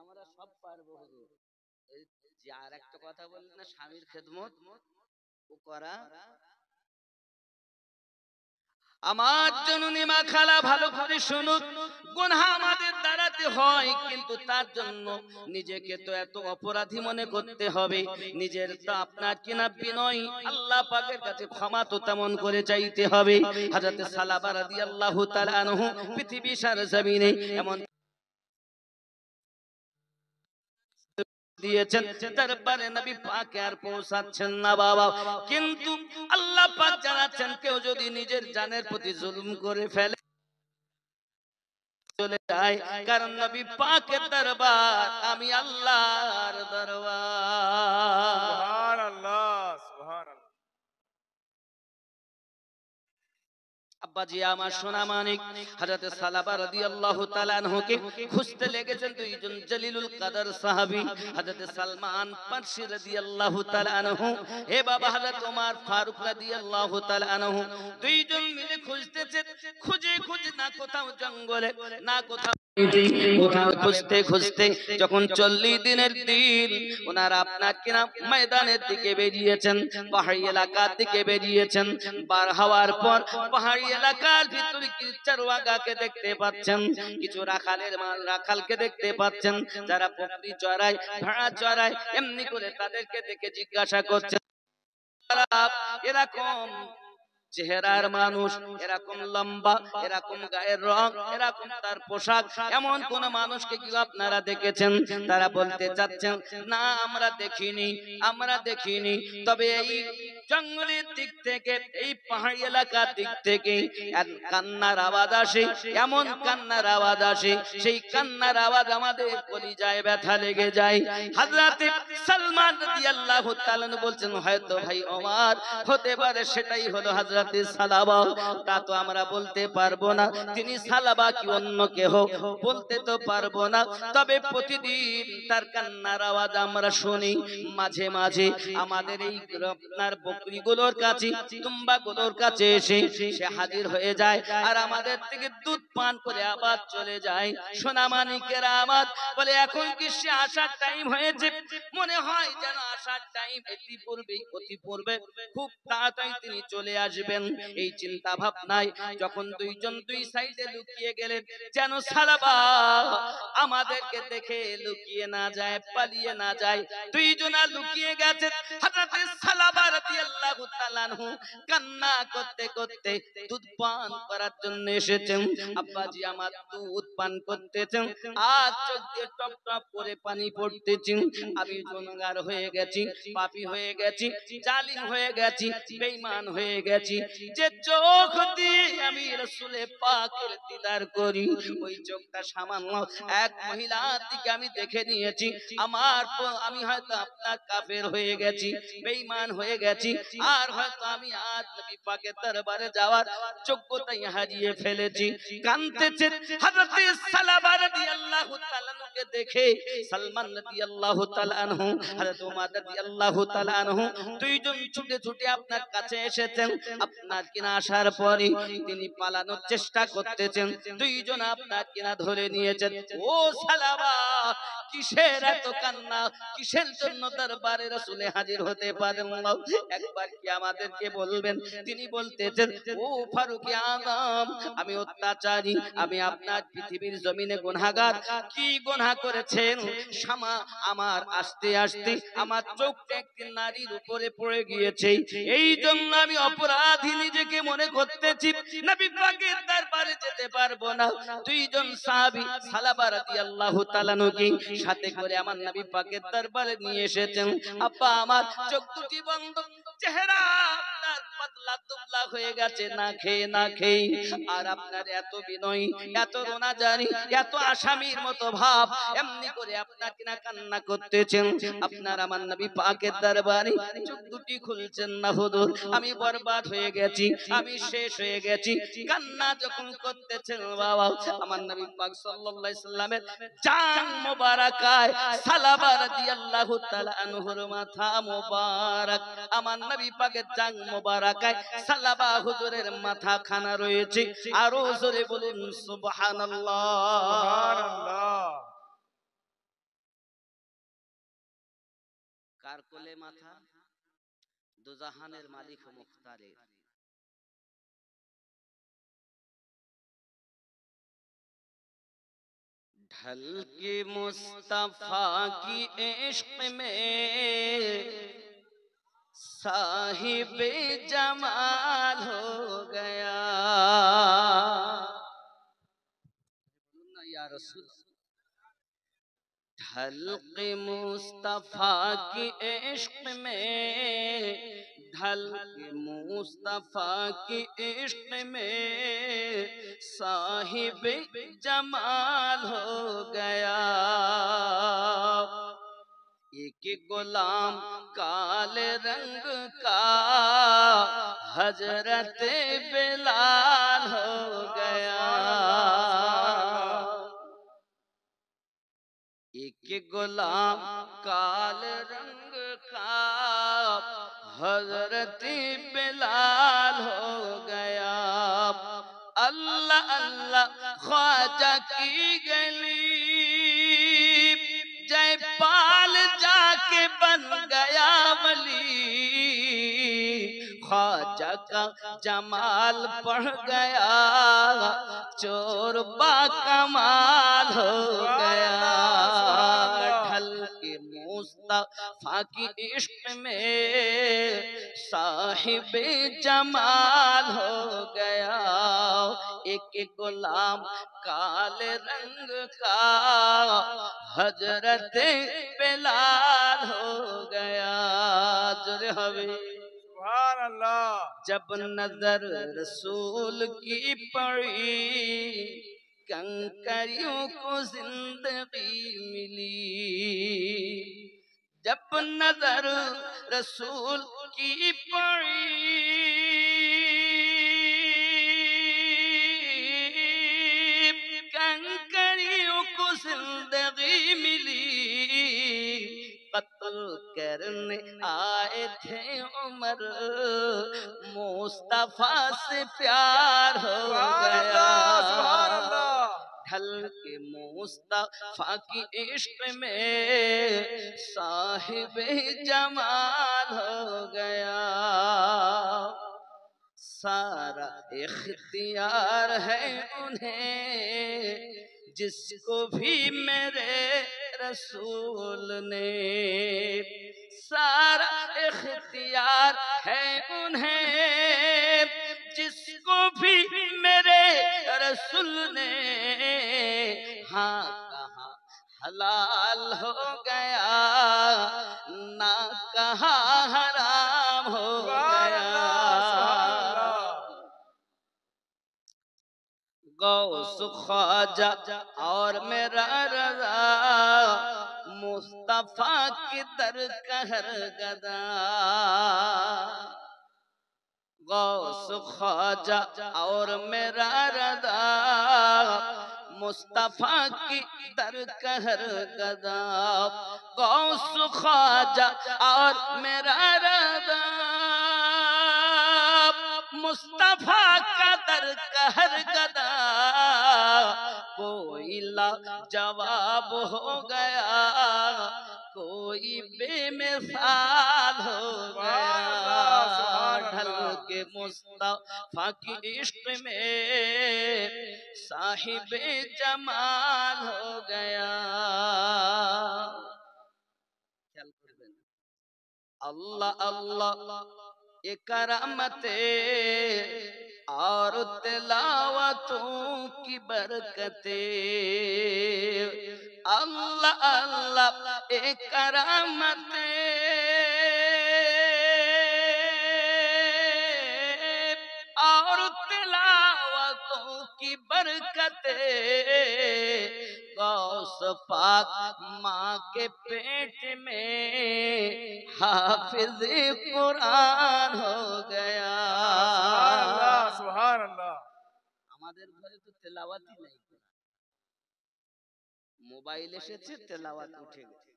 আমরা সব পারবো হুজুর। এই যে আরেকটা কথা বললেন না, স্বামীর খেদমত ও করা। আমার জননী মা খালা ভালো করে শুনুন, গুনাহ আমাদের দ্বারাতে হয়, কিন্তু তার জন্য নিজেকে তো এত অপরাধী মনে করতে হবে। নিজের তো আপনার কিনা বিনয় আল্লাহ পাকের কাছে ক্ষমা তো তেমন করে চাইতে হবে। হযরত সালাবা রাদিয়াল্লাহু তাআলা আনহু পৃথিবী সারা জমিনে এমন দিয়েছেন, দরবারে নবী পাকে আর পৌঁছাচ্ছেন না বাবা। কিন্তু আল্লাহ পাক জানাচ্ছেন, কেউ যদি নিজের জানের প্রতি জুলুম করে ফেলে চলে যায়, কারণ নবী পাকের দরবার আমি আল্লাহর দরবার। সুবহানাল্লাহ, সুবহানাল্লাহ। আব্বাজি আমার সোনা মানিক হযরত সালাবা রাদিয়াল্লাহু তাআলা আনহুকে খুঁজতে লেগেছেন দুইজন জলিলুল কদর সাহাবী, হযরত সালমান ফারসি রাদিয়াল্লাহু তাআলা আনহু, হে বাবা হযরত ওমর ফারুক রাদিয়াল্লাহু তাআলা আনহু, দুইজন মিলে খুঁজতেছেন। খুঁজে খুঁজে না কোথাও জঙ্গলে, না কোথাও খুঁজতে খুঁজতে যখন 40 দিনের দিন ওনারা আপনার কিনা ময়দানের দিকে বেরিয়েছেন, পাহাড়ি এলাকার দিকে বেরিয়েছেন। বার হওয়ার পর পাহাড়ি এলাকার ভিতরে কিছু চরওয়াগাকে দেখতে পাচ্ছেন, কিছু রাখালকে দেখতে পাচ্ছেন, যারা বকরি চড়ায়, ভেড়া চড়ায়। এমনি করে তাদেরকে দেখে জিজ্ঞাসা করছেন, এরকম চেহারার মানুষ, এরকম লম্বা, এরকম গায়ের রং, এরকম তার পোশাক, এমন কোন মানুষকে কি আপনারা দেখেছেন? তারা বলতে চাচ্ছেন, না আমরা দেখিনি, আমরা দেখিনি। তবে এই জঙ্গলের দিক থেকে, এই পাহাড়ি এলাকার দিক থেকে কান্নার আওয়াজ আসে, এমন কান্নার আওয়াজ আসে, সেই কান্নার আওয়াজ আমাদের কলিজায় ব্যথা লেগে যায়। হযরত সালমান রাদিয়াল্লাহু তাআলা বলছেন, হয়তো ভাই ওমর হতে পারে সেটাই হলো হযরত সালাবা। তা তো আমরা বলতে পারবো না তিনি সালাবা কি অন্য কেহ, বলতে তো পারবো না। তবে প্রতিদিন তার কান্নার আওয়াজ আমরা শুনি। মাঝে মাঝে আমাদের এই আপনার বকরিগুলোর কাছে, তুম্বাগুলোর কাছে এসে সে হাজির হয়ে যায়, আর আমাদের থেকে দুধ পান করে আবার চলে যায়। সোনামানিকেরা আমার বলে, এখন কি সে আসার টাইম হয়েছে? মনে হয় যেন আসার টাইম অতি পূর্বে খুব তাড়াতাড়ি তিনি চলে আসবেন। এই চিন্তা ভাবনায় যখন দুইজন দুই সাইডে লুকিয়ে গেলেন, যেন সালাবা আমাদেরকে দেখে লুকিয়ে না যায়, পালিয়ে না যায়। দুইজনা লুকিয়ে গেছে। হযরত সালাবা রাদিয়াল্লাহু তাআলা আনহু কান্না করতে করতে দুধ পান করার জন্য এসেছেন। আব্বাজি আমার দুধ পান করতেছেন, আর চোখ দিয়ে টপ টপ করে পানি পড়তেছে। আমি গুনাহগার হয়ে গেছি, পাপী হয়ে গেছি, জালিম হয়ে গেছি, বেঈমান হয়ে গেছি। যে চোখ দিয়ে আমি রাসূলে পাকের দিদার করি, ওই চোখটা সামান্য এক মহিলার দিকে আমি দেখে নিয়েছি। আমি হয়তো আপনার কাফের হয়ে গেছি, বেঈমান হয়ে গেছি, আর হয়তো আমি আজ নবী পাকের দরবারে যাওয়ার যোগ্যতাই হারিয়ে ফেলেছি। কাঁদতেছে হযরত সালাবা রাদিয়াল্লাহু তাআলা কে দেখে। সালমান রাদিয়াল্লাহু তাআলা আনহু, হযরত ওমর রাদিয়াল্লাহু তাআলা আনহু দুইজন ছুটে ছুটে আপনার কাছে এসেছেন। আপনার কিনা আসার পরে তিনি পালানোর চেষ্টা করতেছেন, দুইজন আপনার কিনা ধরে নিয়েছেন। ও সালাবা, কিসের এত কান্না? কিসের জন্য দরবারে রাসূলে হাজির হতে পারেন না? একবার কি আমাদেরকে বলবেন? তিনি বলতেছেন, ও ফারুকে আযম, আমি অত্যাচারী, আমি আপনার পৃথিবীর জমিনে গুনাহগার। কি গুনাহ করেছেন? আমার আস্তে আস্তে আমার চোখটা একটি নারীর উপরে পড়ে গিয়েছে, এই জন্য আমি অপরাধী নিজেকে মনে করতেছি, নবী পাকের দরবারে যেতে পারবো না। দুইজন সাহাবী সালাবা রাদিয়াল্লাহু তাআলা কে সাথে করে আমার নবী পাকের দরবারে নিয়ে এসেছেন। আব্বা আমার চোখ দুটি বন্ধ, চেহারা আপনার পাতলা দুবলা হয়ে গেছে, না খেয়ে না খেয়ে। আর আপনার এত বিনয়, এত রোনাজারি, এত আসামির মতো ভাব, এমনি করে আপনার কিনা কান্না করতেছেন। আপনার আমার নবী পাকের দরবারে চোখ দুটি খুলছেন না। হুজুর, আমি বরবাদ হয়ে গেছি, আমি শেষ হয়ে গেছি। কান্না যখন করতেছেন বাবা, আমার নবী পাক সাল্লাল্লাহু আলাইহি সাল্লামের জান মোবারকায় সালাবা রাদিয়াল্লাহু তাআলা আনহুর মাথা মোবারক, আমার নবী পাকের জান মোবারকায় সালাবা হুজুরের মাথা খানা রয়েছে। আর জোরে বলুন সুবহানাল্লাহ। সুবহানাল্লাহ। কার কোলে মাথা? দুজাহানের মালিক ও মুখতারের। ढल के मुस्तफा की इश्क में साहिबे जमाल हो गया या रसूल। ڈھلق مصطفیٰ کی عشق میں، ڈھلق مصطفیٰ کی عشق میں صاحب جمال ہو گیا، ایک غلام کالے رنگ کا حضرت بلال ہو گیا، ایک غلام کالے رنگ کا حضرت بلال ہو گیا، اللہ اللہ خواجہ کی گلی جے پال جا کے بن گیا ولی، خواجہ کا جمال پڑھ گیا چور با کمال ہو گیا، ڈھلق مصطفیٰ کی عشق میں صاحب جمال ہو گیا، ایک غلام کالے رنگ کا حضرت بلال ہو گیا، سبحان اللہ۔ جب نظر رسول کی پڑی کنکریوں کو زندگی ملی، جب نظر رسول کی پڑی کنکریوں کو زندگی ملی، قتل کرنے آئے تھے عمر مصطفیٰ سے پیار ہو گیا، سبحان اللہ۔ ڈھلق مصطفیٰ کی عشق میں صاحب جمال ہو گیا، سارا اختیار ہے انہیں جس کو بھی میرے رسول نے، سارا اختیار ہے انہیں جس کو بھی میرے رسول نے، ہاں کہاں حلال ہو گیا نہ کہاں حرام ہو گیا، غوث خواجہ اور میرا رضا مصطفیٰ کی در کہر گدا، غوث خواجہ اور میرا رضا مصطفیٰ کی در کہر گدا، غوث خواجہ اور میرا رضا مصطفیٰ کا در کہر گدا، کوئی لا جواب ہو گیا کوئی بے مثال ہو گیا، ڈھلق مصطفیٰ کی عشق میں صاحب جمال ہو گیا، اللہ اللہ یہ کرامتیں اور تلاوتوں کی برکتیں، اللہ اللہ یہ کرامتیں اور تلاوتوں کی برکتیں، غوث پاک ماں کے پیٹ میں حافظ قرآن ہو گیا، سبحان اللہ سبحان اللہ۔ আমাদের ঘরে তো তেলাওয়াতই নাই, মোবাইল এসেছে তেলাওয়াত উঠে গেছে,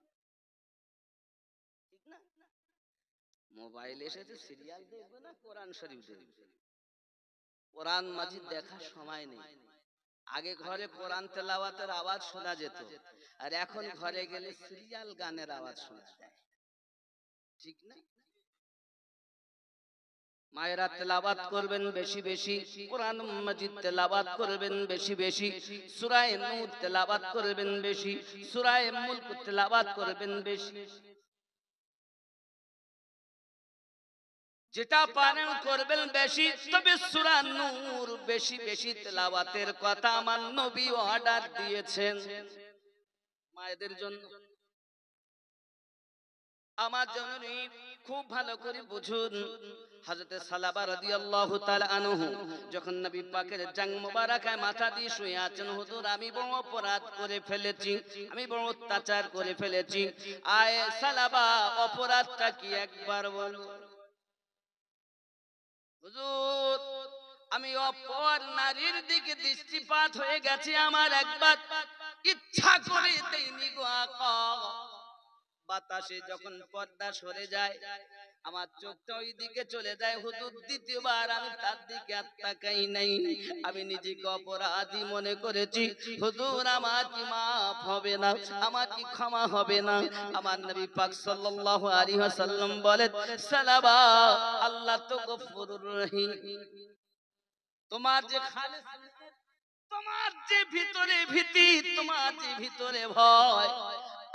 ঠিক না? মোবাইল এসেছে সিরিয়াল দেখবে না কোরআন শরীফ দেখবে, কোরআন মাজিদ দেখার সময় নেই। আগে ঘরে কোরআন তেলাওয়াতের আওয়াজ শোনা যেত, আর এখন ঘরে গেলে সিরিয়াল গানের আওয়াজ শোনা যায়, ঠিক না? মায়েরা তেলাওয়াত করবেন বেশি বেশি, কোরআন মাজিদ তেলাওয়াত করবেন বেশি বেশি, সূরা নূর তেলাওয়াত করবেন বেশি, সূরা মুলক তেলাওয়াত করবেন বেশি, যেটা পারেন করবেন বেশি। তবে সূরা নূর বেশি বেশি তেলাওয়াতের কথা আমার নবী অর্ডার দিয়েছেন। মায়েদের জন্য। আমার জননী খুব ভালো করে বুঝুন, হযরতে সালাবা রাদিয়াল্লাহু তাআলা আনহু যখন নবী পাকের জাং মোবারকায় মাথা দিয়ে শুয়ে আছেন, হুজুর আমি বড় অপরাধ করে ফেলেছি, আমি বড় অত্যাচার করে ফেলেছি। আয় সালাবা, অপরাধটা কি একবার বলো। হুজুর আমি অপর নারীর দিকে দৃষ্টিপাত হয়ে গেছে, আমার একবার ইচ্ছা করে দেইনি গো আকা। বাতাসে যখন পর্দা সরে যায় আমার চোখটা ওই দিকে চলে যায়। হুজুর দ্বিতীয়বার আমি তার দিকে আর তাকাই নাই। আমি নিজেকে অপরাধী মনে করেছি। হুজুর আমার কি মাফ হবে না, আমার কি ক্ষমা হবে না? আমার নবী পাক সাল্লাল্লাহু আলাইহি ওয়াসাল্লাম বলেন, সালাবা আল্লাহ তো গফুরুর রহিম। তোমার যে খালেস, তোমার যে ভিতরে ভীতি, তোমার যে ভিতরে ভয়,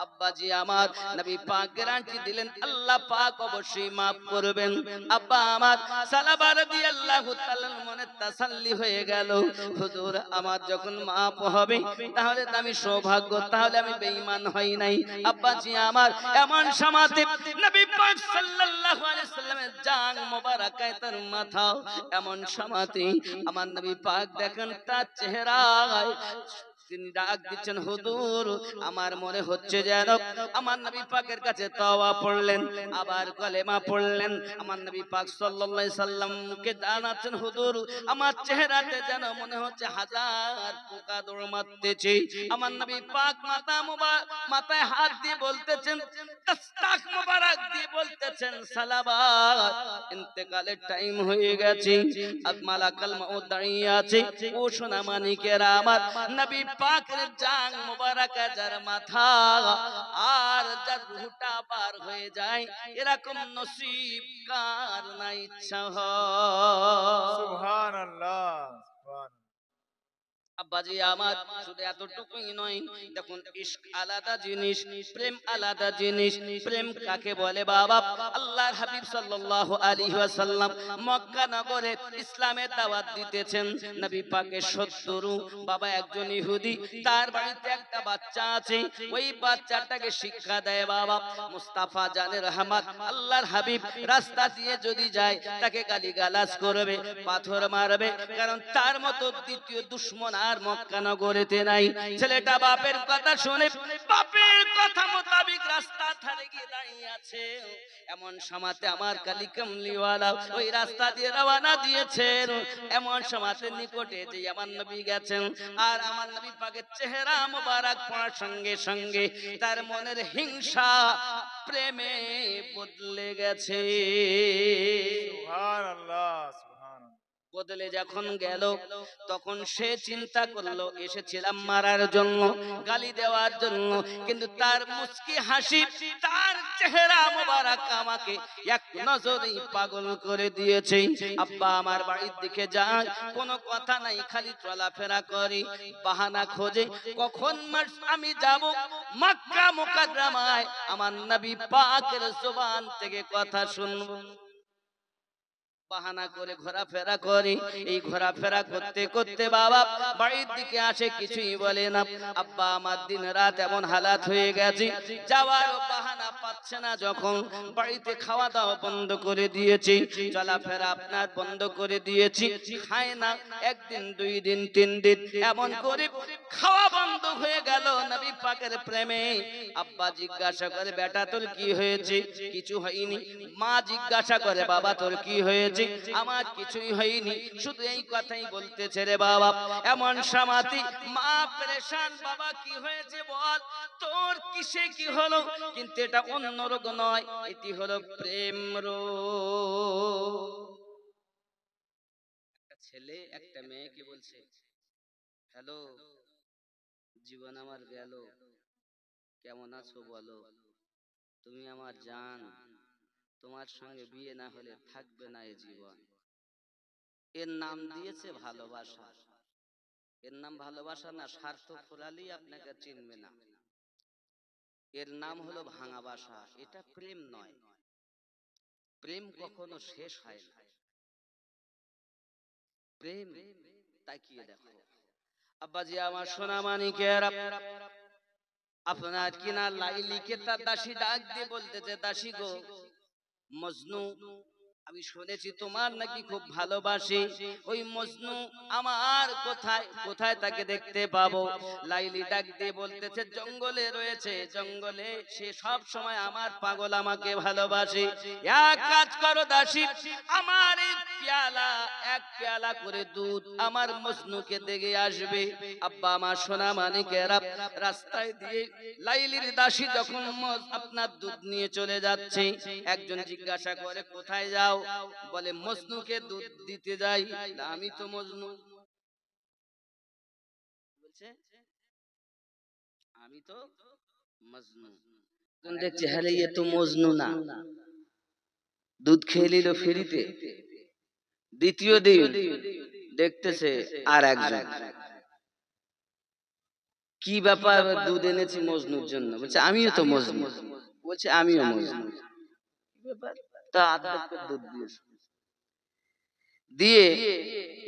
আব্বাজি আমার নবী পাক গ্যারান্টি দিলেন আল্লাহ পাক অবশ্যই maaf করবেন। আব্বা আমার সালাবা রাদিয়াল্লাহু তাআলার মনে তাসাল্লি হয়ে গেল, হুজুর আমার যখন maaf হবে তাহলে তো আমি সৌভাগ্য, তাহলে আমি বেঈমান হই নাই। আব্বাজি আমার এমন সময়তে নবী পাক সাল্লাল্লাহু আলাইহি সাল্লামের জান মোবারকায় তার মাথা, এমন সময়তে আমার নবী পাক দেখেন তার চেহারায় তিনি ডাক দিচ্ছেন, হুজুর আমার মনে হচ্ছে যেন আমার নবী পাকের কাছে তওবা পড়লেন, আবার কলেমা পড়লেন। আমার নবী পাক সাল্লাল্লাহু আলাইহি সাল্লামকে জানাচ্ছেন, হুজুর আমার চেহারাতে যেন মনে হচ্ছে হাজার পোকা দৌড় মারতেছে। আমার নবী পাক মাথায় হাত দিয়ে বলতেছেন, তাসতাক মোবারক দিয়ে বলতেছেন, সালাবা ইন্তেকালের টাইম হয়ে গেছে, আজ মালাকাল মাউত দাঁড়িয়ে আছে। ও সোনা মানিকেরা আমার, নবী পাকের জান মোবারকা যার মাথা আর যার রূহটা পার হয়ে যায়, এরকম নসিব কার না ইচ্ছা হয়। সুবহানাল্লাহ, আব্বাজি আমার শুধু এতটুকুই নয়, দেখুন ইশক আলাদা জিনিস, প্রেম আলাদা জিনিস। প্রেম কাকে বলে বাবা? আল্লাহর হাবিব সাল্লাল্লাহু আলাইহি ওয়াসাল্লাম মক্কা নগরে ইসলামের দাওয়াত দিতেছেন। নবী পাকের শত্রু বাবা একজন ইহুদি, তার বাড়িতে একটা বাচ্চা আছে, ওই বাচ্চাটাকে শিক্ষা দেয় বাবা মুস্তাফা জানে রহমত, আল্লাহর হাবিব রাস্তা দিয়ে যদি যায় তাকে গালিগালাজ করবে, পাথর মারবে, কারণ তার মতো দ্বিতীয় দুশমন আর মক্কা নগরেতে নাই। ছেলেটা বাপের কথা শুনে বাপের কথা মোতাবেক রাস্তা ধারে গিয়ে দাঁড়িয়ে আছে। এমন সময়তে আমার কালী কামলিওয়ালা ওই রাস্তা দিয়ে রওনা দিয়েছেন। এমন সময়তে নিকটে যে আমার নবী গেছেন, আর আমার নবী পাকের চেহারা মোবারক পড়ার সঙ্গে সঙ্গে তার মনের হিংসা প্রেমে বদলে গেছে। সুবহানাল্লাহ, সুবহানাল্লাহ। বদলে যখন গেল তখন সে চিন্তা করলো এসেছিলাম মারার জন্য, গালি দেওয়ার জন্য, কিন্তু তার মুচকি হাসি, তার চেহারা মোবারক আমাকে এক নজরেই পাগল করে দিয়েছে। আব্বা আমার বাড়ির দিকে যায়, কোনো কথা নাই, খালি চলাফেরা করি, বাহানা খোঁজে কখন আমি যাব মক্কা মুকাররমায়, আমার নবী পাকের জবান থেকে কথা শুনবো। বাহানা করে ঘোরাফেরা করে, এই ঘোরাফেরা করতে করতে বাবা বাড়ির দিকে আসে, কিছুই বলে না। আব্বা আমার দিন রাত এমন হালাত হয়ে গেছে, যাওয়ার বাহানা পাচ্ছে না। যখন বাড়িতে খাওয়া দাওয়া বন্ধ করে দিয়েছি, চলাফেরা আপনার বন্ধ করে দিয়েছি, খায় না, একদিন দুই দিন তিন দিন এমন করে খাওয়া বন্ধ হয়ে গেল নবী পাকের প্রেমে। আব্বা জিজ্ঞাসা করে, বেটা তোর কি হয়েছে? কিছু হয়নি। মা জিজ্ঞাসা করে, বাবা তোর কি হয়েছে? আমার কিছুই হয়নি, শুধু এই কথাই বলতেছে রে বাবা। এমন সমাধি মা পেরেশান, বাবা কি হয়েছে বল, তোর কিসে কি হলো? কিন্তু এটা অন্য রোগ নয়, এটি হলো প্রেম রোগ। একটা ছেলে একটা মেয়েকে বলছে, হ্যালো জীবন আমার গেল, কেমন আছো বলো, তুমি আমার জান, তোমার সঙ্গে বিয়ে না হলে থাকবে না এ জীবন। এর নাম দিয়েছে ভালোবাসা। এর নাম ভালোবাসা না, স্বার্থ ফোরালি আপনাকে চিনবে না। এর নাম হলো ভাঙা বাসা। এটা প্রেম নয়। প্রেম কখনো শেষ হয় না। প্রেম তাকিয়ে দেখো। আব্বাজি আমার সোনা মানিকেরা, আপনার কিনা লাইলিকে তার দাসী ডাক দিয়ে বলতেছে, দাসী গো, মজনু আমি শুনেছি তোমার নাকি খুব ভালোবাসি, ওই মজনু আমার কোথায় কোথায় তাকে দেখতে পাবো? লাইলি ডাক দিয়ে বলতেছে, জঙ্গলে রয়েছে, জঙ্গলে সে সব সময় আমার পাগল, আমাকে ভালোবাসে। এক কাজ করো দাসী, আমার এই পেয়ালা, এক পেয়ালা করে দুধ আমার মজনুকে দেখে আসবে। আব্বা আমার সোনা মানিকেরা, রাস্তায় দিয়ে লাইলির দাসী যখন আপনার দুধ নিয়ে চলে যাচ্ছে, একজন জিজ্ঞাসা করে, কোথায় যাও? বলে, মজনুকে দুধ দিতে যাই। আমি তো মজনু, বলছে আমি তো মজনু। দেখছে, হ্যাঁ এ তো মজনু না, দুধ খেয়ে নিল ফ্রিতে। দ্বিতীয় দিন দেখতেছে আর একজন, কি ব্যাপার, দুধ এনেছি মজনুর জন্য। বলছে, আমিও তো মজনু। বলছে, আমিও মজনু। তা দুধ দিয়েছে, দিয়ে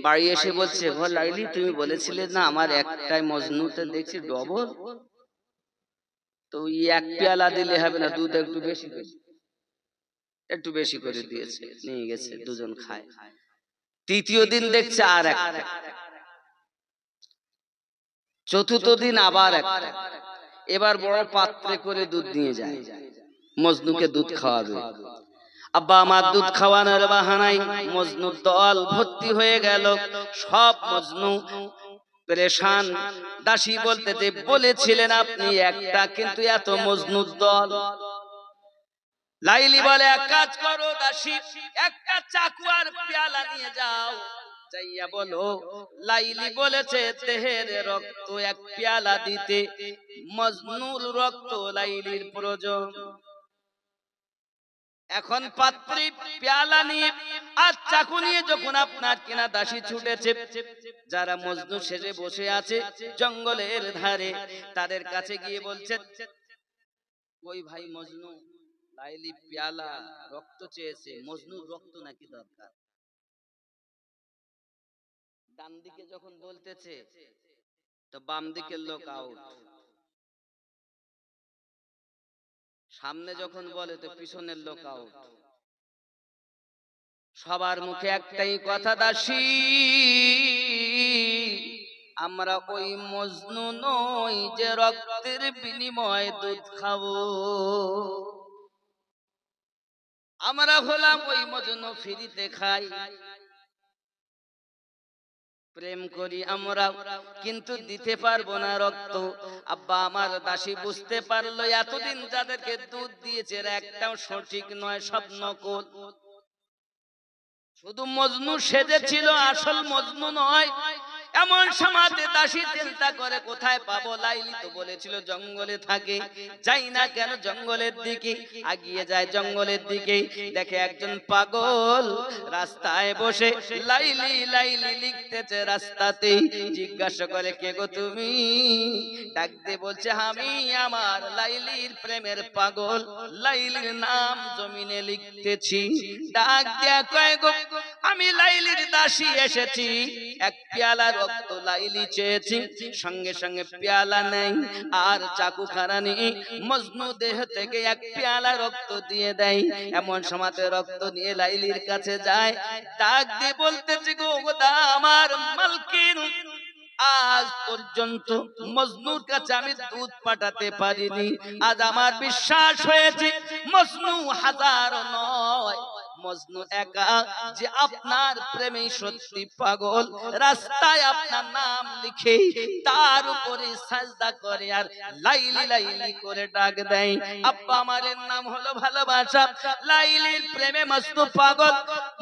বাড়ি এসে বলছে, লাইলি তুমি বলেছিলে না আমার একটাই মজনুতে, দেখছি ডবল। তো এক পেয়ালা দিলে হবে না, দুধ একটু বেশি একটু বেশি করে দিয়েছে, নিয়ে গেছে, দুজন খায়। তৃতীয় দিন দেখছে আর একটা, চতুর্থ দিন আবার একটা। এবার বড় পাত্রে করে দুধ নিয়ে যায়, মজনুকে দুধ খাওয়াবে। আব্বা আমার দুধ খাওয়ানোর বাহানায় মজনুর দল ভর্তি হয়ে গেল, সব মজনু পেরেশান। দাসী বলতে, বলেছিলেন আপনি একটা, কিন্তু এত মজনুর দল। লাইলি বলে, এক কাজ করো দাসী, একটা চাকু আর পেয়ালা নিয়ে যাও, যাইয়া বলো লাইলি বলেছে দেহের রক্ত এক পেয়ালা দিতে, মজনুর রক্ত লাইলির প্রয়োজন। এখন পাত্রী পেয়ালা নিয়ে আর চাকু নিয়ে যখন আপনার কিনা দাসী ছুটেছে, যারা মজনু সেজে বসে আছে জঙ্গলের ধারে, তাদের কাছে গিয়ে বলছে, ওই ভাই মজনু, লাইলি পেয়ালা রক্ত চেয়েছে, মজনুর রক্ত নাকি দরকার। ডান দিকে যখন বলতেছে, তো বাম দিকের লোক আউট, সামনে যখন বলে তো পিছনের লোক আউট। সবার মুখে একটাই কথা, দাসী আমরা ওই মজনু নই যে রক্তের বিনিময়ে দুধ খাবো, আমরা হলাম ওই মজনু ফ্রিতে খাই, প্রেম করি আমরা, কিন্তু দিতে পারবো না রক্ত। আব্বা আমার দাসী বুঝতে পারলো, এতদিন যাদেরকে দুধ দিয়েছে একটাও সঠিক নয়, সব নকল। শুধু মজনু সেজেছিল, আসল মজনু নয়। এমন সমাজে দাসী চিন্তা করে, কোথায় পাবো? লাইলি তো বলেছিল জঙ্গলে থাকে, যাই না কেন জঙ্গলের দিকে, আগিয়ে যায় জঙ্গলের দিকে, দেখে একজন পাগল রাস্তায় বসে লাইলি লাইলি লিখতেছে রাস্তাতেই। জিজ্ঞাসা করে, কে গো তুমি? ডাক দিয়ে বলছে, আমি আমার লাইলির প্রেমের পাগল, লাইলির নাম জমিনে লিখতেছি। ডাক দিয়া কয়, গো আমি লাইলির দাসী এসেছি, এক পেয়ালা রক্ত লাইলি চেয়েছি। সঙ্গে সঙ্গে পেয়ালা নেই আর চাকুখানা নিয়ে মজনু দেহ থেকে এক পেয়ালা রক্ত দিয়ে দেয়। এমন সময় রক্ত নিয়ে লাইলির কাছে যায়, ডাক দিয়ে বলতেছে, গো আমার মালকিন, আজ পর্যন্ত মজনুর কাছে আমি দুধ পাঠাতে পারিনি, আজ আমার বিশ্বাস হয়েছে মজনু হাজার নয়, মজনু একা, যে আপনার প্রেমে সত্যি পাগল। রাস্তায় আপনার নাম লিখে তার উপরে সাজদা করে আর লাইলি লাইলি করে ডাক দেয়। আব্বা আমাদের নাম হলো ভালোবাসা, লাইলির প্রেমে মজনু পাগল।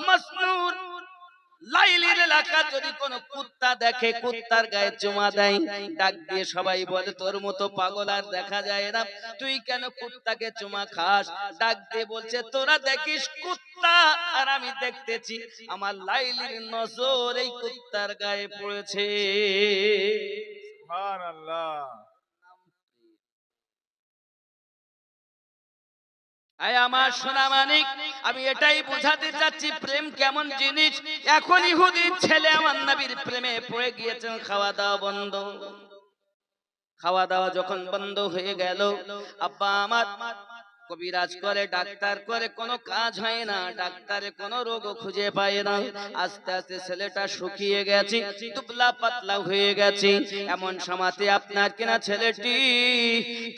মজনুর লাইলির এলাকা যদি কোন কুত্তা দেখে, কুত্তার গায়ে চুমা দেয়। ডাক দিয়ে সবাই বলে, তোর মতো পাগল আর দেখা যায় না, তুই কেন কুত্তাকে চুমা খাস? ডাক দিয়ে বলছে, তোরা দেখিস কুত্তা আর আমি দেখতেছি আমার লাইলির নজর এই কুত্তার গায়ে পড়েছে। সুবহানাল্লাহ। আয় আমার সোনা মানিক, আমি এটাই বোঝাতে চাচ্ছি প্রেম কেমন জিনিস। এখন ইহুদির ছেলে আমার নবীর প্রেমে পড়ে গিয়েছেন, খাওয়া দাওয়া বন্ধ, খাওয়া দাওয়া যখন বন্ধ হয়ে গেল, আব্বা আমার কবিরাজ করে, ডাক্তার করে, কোনো কাজ হয় না, ডাক্তারে কোনো রোগও খুঁজে পায় না। আস্তে আস্তে ছেলেটা শুকিয়ে গেছে, দুবলা পাতলা হয়ে গেছে। এমন সময়তে আপনার কিনা ছেলেটি,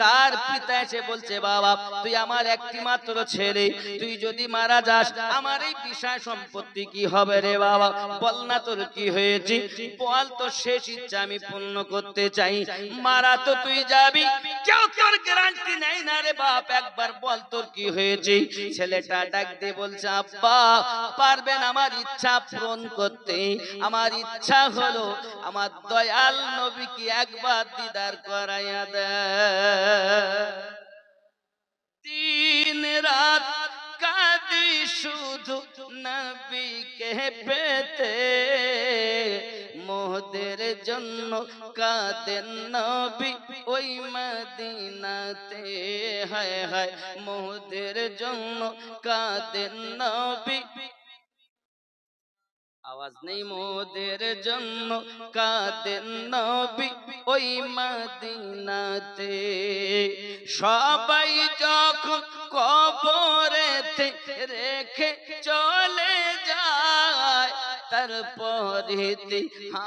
তার পিতা এসে বলছে, বাবা তুই আমার একটি মাত্র ছেলে, তুই যদি মারা যাস আমার এই বিষয় সম্পত্তি কি হবে রে বাবা? বল না তোর কি হয়েছে, বল তোর শেষ ইচ্ছা আমি পূর্ণ করতে চাই। মারা তো তুই যাবি, কেউ তোর গ্যারান্টি নেই না রে বাপ, একবার বল তোর কি হয়েছে। ছেলেটা ডাক দিয়ে বলছে, আব্বা পারবেন আমার ইচ্ছা পূরণ করতে? আমার ইচ্ছা হলো আমার দয়াল নবীকে একবার দিদার করাইয়া দে। দিন রাত কাঁদি শুধু নবীকে পেতে, মোদের জন্য কাঁদেন নবী ওই মদিনাতে। হায় হায় মোদের জন্য কাঁদেন নবী, আওয়াজ নেই, মোদের জন্য কাঁদেন নবী ওই মদিনাতে। সবাই যখন কবরেতে রেখে চলে যায়, তারপরেতে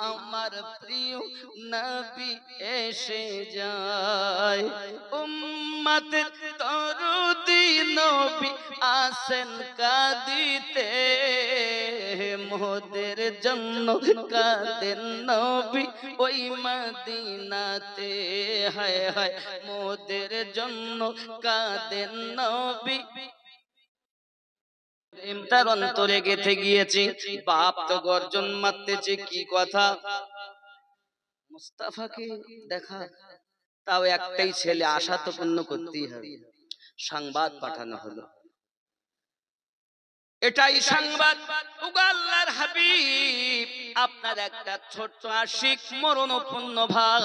আমার প্রিয় নবী এসে যায়। উম্মতের দরদি নবী আসেন কাঁদিতে, মোদের জন্য কাঁদেন নবী ওই মদিনাতে। হায় হায় মোদের জন্য কাঁদেন নবী। তার অন্তরে গেঁথে গিয়েছে, বাপ তো গর্জন মারতেছে, কি কথা মুস্তাফাকে দেখা, তাও একটাই ছেলে, আশা তো পূর্ণ করতেই হবে। সংবাদ পাঠানো হলো, এটাই সংবাদ, আল্লাহর হাবিব আপনার একটা ছোট্ট আশিক মরণপূর্ণ ভাব,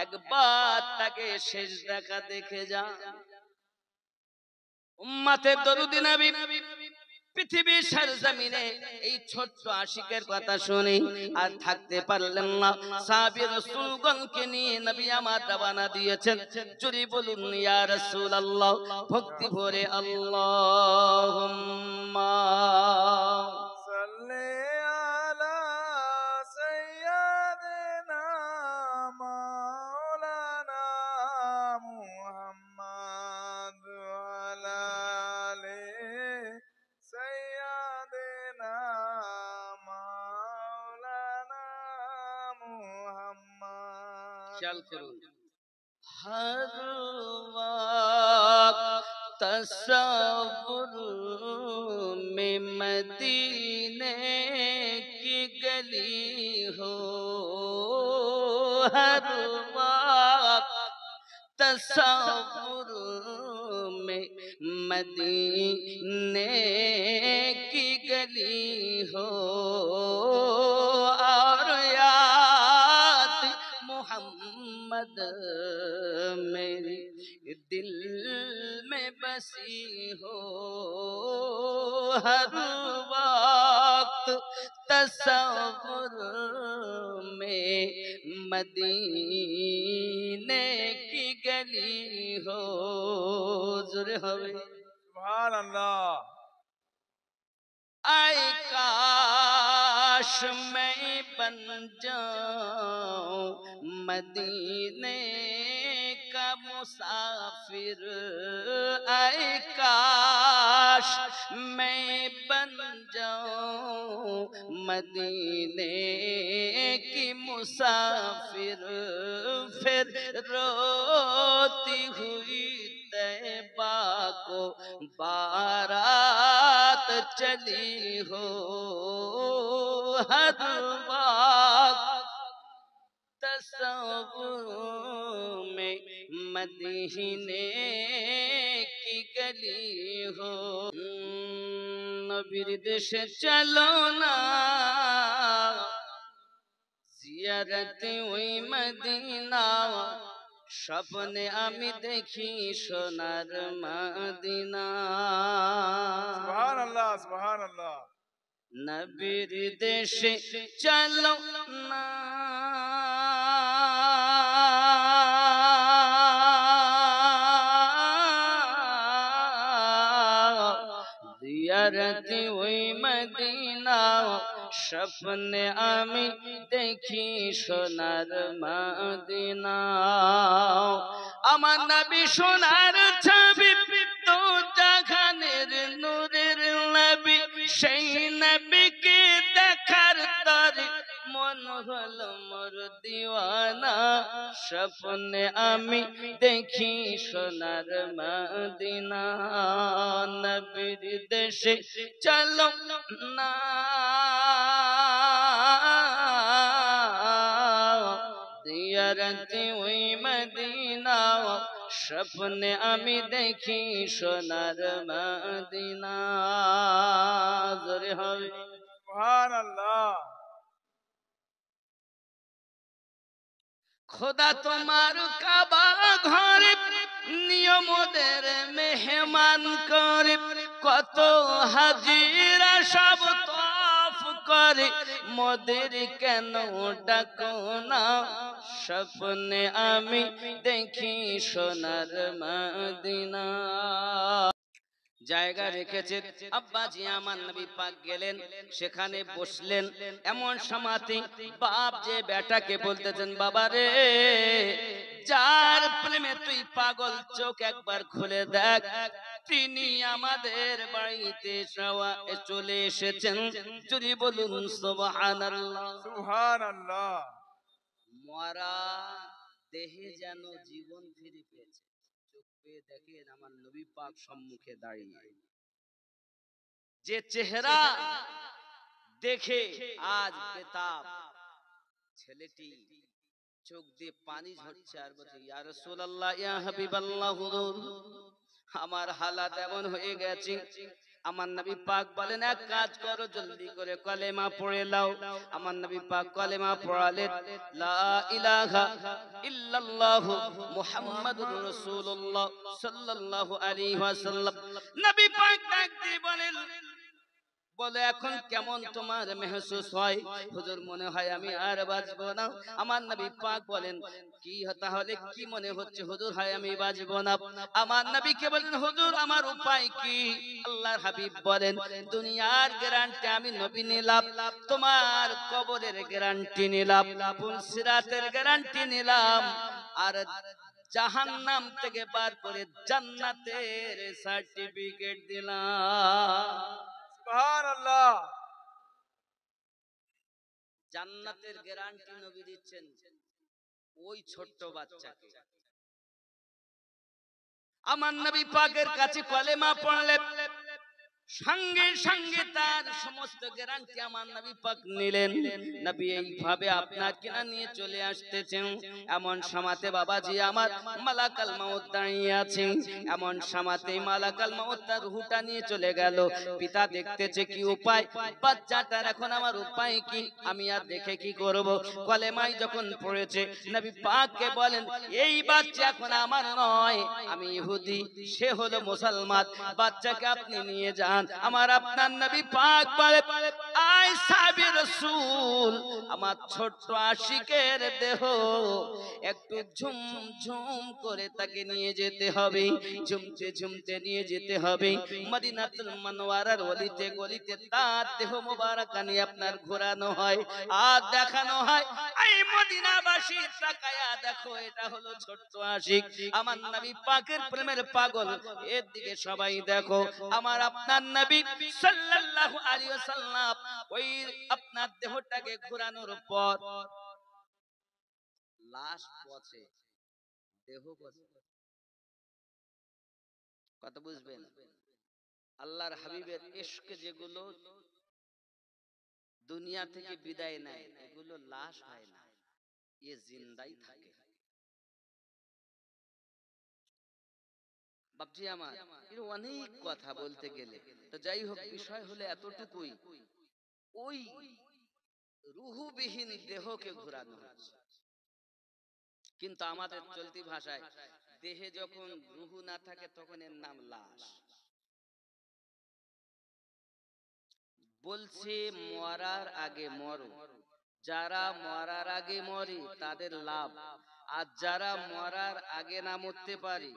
একবার তাকে শেষ দেখা দেখে যান। উম্মতের দরুদি নবী পৃথিবীর সরজমিনে এই ছোট্ট আশিকের কথা শুনে আর থাকতে পারলেন না। সাহাবী রাসূলগণকে নিয়ে নবী আমার রওনা দিয়েছেন। জোরে বলুন ইয়া রাসূলুল্লাহ, ভক্তি ভরে আল্লাহুম্মা সাল্লি আলা সাইয়্যিদিনা মাওলানা মুহাম্মদ ওয়া আলা আলি সাইয়্যিদিনা মাওলানা মুহাম্মদ। খেয়াল করুন, हर वक्त तसव्वुर में मदीने की गली हो, हर वक्त तसव्वुर में मदीने की गली हो, और याद मोहम्मद मेरी दिल में बसी हो, हर वक्त तसव्वुर में मदीने की गली हो। ज़ोर हवे सुभान अल्लाह। आए काश मैं बन जाऊं मदीने का मुसाफिर, आए काश मैं बन जाऊं मदीने की मुसाफिर, फिर रोती हुई तैबा को बारात चली हो, हर वक्त तसव्वुर में मदीने की गली हो। नबीर देशे चलो ना, জিয়ারতে ওই মদিনা, স্বপ্নে আমি দেখি সোনার মদিনা। सुभान अल्लाह सुभान अल्लाह। নবীর দেশে চলো না, জিয়ারতি ওই মদিনা স্বপ্নে আমি দেখি সোনার মদিনা আমার নবী সোনার ছবি তো জাহানের নূরের নবী সেই নবীকে দেখার তরে মন হলো মোর দিওয়ানা স্বপ্নে আমি দেখি সোনার মদিনা নবীর দেশে চলো না জিয়ারতে ওই মদিনা স্বপ্নে আমি দেখি সোনার মদিনা জোরে হবে সুবহানাল্লাহ খোদা তোমার কাবা ঘরে নিয়মদের মেহমান করে কত হাজিরা সব তওয়াফ করে মোদের কেন ডাকো না স্বপ্নে আমি দেখি সোনার মদিনা জায়গা রেখেছে আব্বাজি আমার নবী পাক গেলেন সেখানে বসলেন এমন সময়তে বাপ যে বেটাকে বলতেছেন বাবা রে যার প্রেমে তুই পাগল চোখ একবার খুলে দেখ তিনি আমাদের বাড়িতে চলে এসেছেন যদি বলুন সুবহানাল্লাহ সুবহানাল্লাহ মরা দেহে যেন জীবন ফিরে পেয়েছে চোখ পেয়ে দেখেন আমার নবী পাক সম্মুখে দাঁড়িয়ে যে চেহারা দেখে আজ বেতাব ছেলেটি চোখ দিয়ে পানি ঝরছে আর বলছে ইয়া রাসূলুল্লাহ ইয়া হাবিবাল্লাহ হুজুর আমার হালাত এমন হয়ে গেছে আমার নবী পাক বলেন এক কাজ করো জলদি করে কলেমা পড়ে নাও আমার নবী পাক কলেমা পড়ালেন লা ইলাহা ইল্লাল্লাহ মুহাম্মাদুর রাসূলুল্লাহ সাল্লাল্লাহু আলাইহি ওয়াসাল্লাম নবী পাক ডাক দিয়ে বলেন বলে এখন কেমন তোমার মেহসুস হয় হুজুর মনে হয় আমি আর বাঁচবো না আমার নবী পাক বলেন কি তাহলে কি মনে হচ্ছে হুজুর হয় আমি বাঁচবো না আমার নবীকে বলেন হুজুর আমার উপায় কি আল্লাহর হাবিব বলেন দুনিয়ার গ্যারান্টি আমি নবী নিলাম তোমার কবরের গ্যারান্টি নিলাম পুলসিরাতের গ্যারান্টি নিলাম আর জাহান্নাম থেকে বার করে জান্নাতের সার্টিফিকেট দিলাম সুবহানাল্লাহ জান্নাতের গ্যারান্টি নবী দিচ্ছেন ওই ছোট্ট বাচ্চাকে আমার নবী পাকের কাছে কলেমা পড়লেন সঙ্গে সঙ্গে তার সমস্ত গ্যারান্টি আমার নবী পাক নিলেন নবী এইভাবে আপনাকে না নিয়ে চলে আসতেছেন এমন সময়তে বাবাজি আমার মালাকাল মাউত দাঁড়িয়ে আছেন এমন সময়তে মালাকাল মাউত তার রূহটা নিয়ে চলে গেল পিতা দেখতেছে কি উপায় বাচ্চাটার এখন আমার উপায় কি আমি আর দেখে কি করব কলেমাই যখন পড়েছে নবী পাককে বলেন এই বাচ্চা এখন আমার নয় আমি ইহুদি সে হলো মুসলমান বাচ্চাকে আপনি নিয়ে যান আমার আপনার নবী পাক বলে আয় সাহাবী রাসূল আমার ছোট্ট আশিকের দেহ একটু ঝুম ঝুম করে তাকে নিয়ে যেতে হবে ঝুমতে ঝুমতে নিয়ে যেতে হবে মদিনাতুল মুনাওয়ারার অলিতে গলিতে তার দেহ মোবারক নিয়ে আপনার ঘোরানো হয় আর দেখানো হয় এই মদিনাবাসী তাকায়া দেখো এটা হলো ছোট্ট আশিক আমার নবী পাকের প্রেমের পাগল এর দিকে সবাই দেখো আমার আপনার নবী সাল্লাল্লাহু আলাইহি ওয়াসাল্লাম ওই আপনার দেহটাকে ঘোরানোর পর লাশ পচে দেহ পচে কথা বুঝবেন আল্লাহর হাবিবের ইশক যেগুলো দুনিয়া থেকে বিদায় নেয় এগুলো লাশ হয় না এ জিন্দাই থাকে বাপজি আমার এর অনেক কথা বলতে গেলে তো যাই হোক বিষয় হলে এতটুকুই ওই রূহবিহীন দেহকে ঘোরানো হচ্ছে কিন্তু আমাদের চলতি ভাষায় দেহে যখন রূহ না থাকে তখন এর নাম লাশ বলছে মরার আগে মরো যারা মরার আগে মরে তাদের লাভ আর যারা মরার আগে না মরতে পারে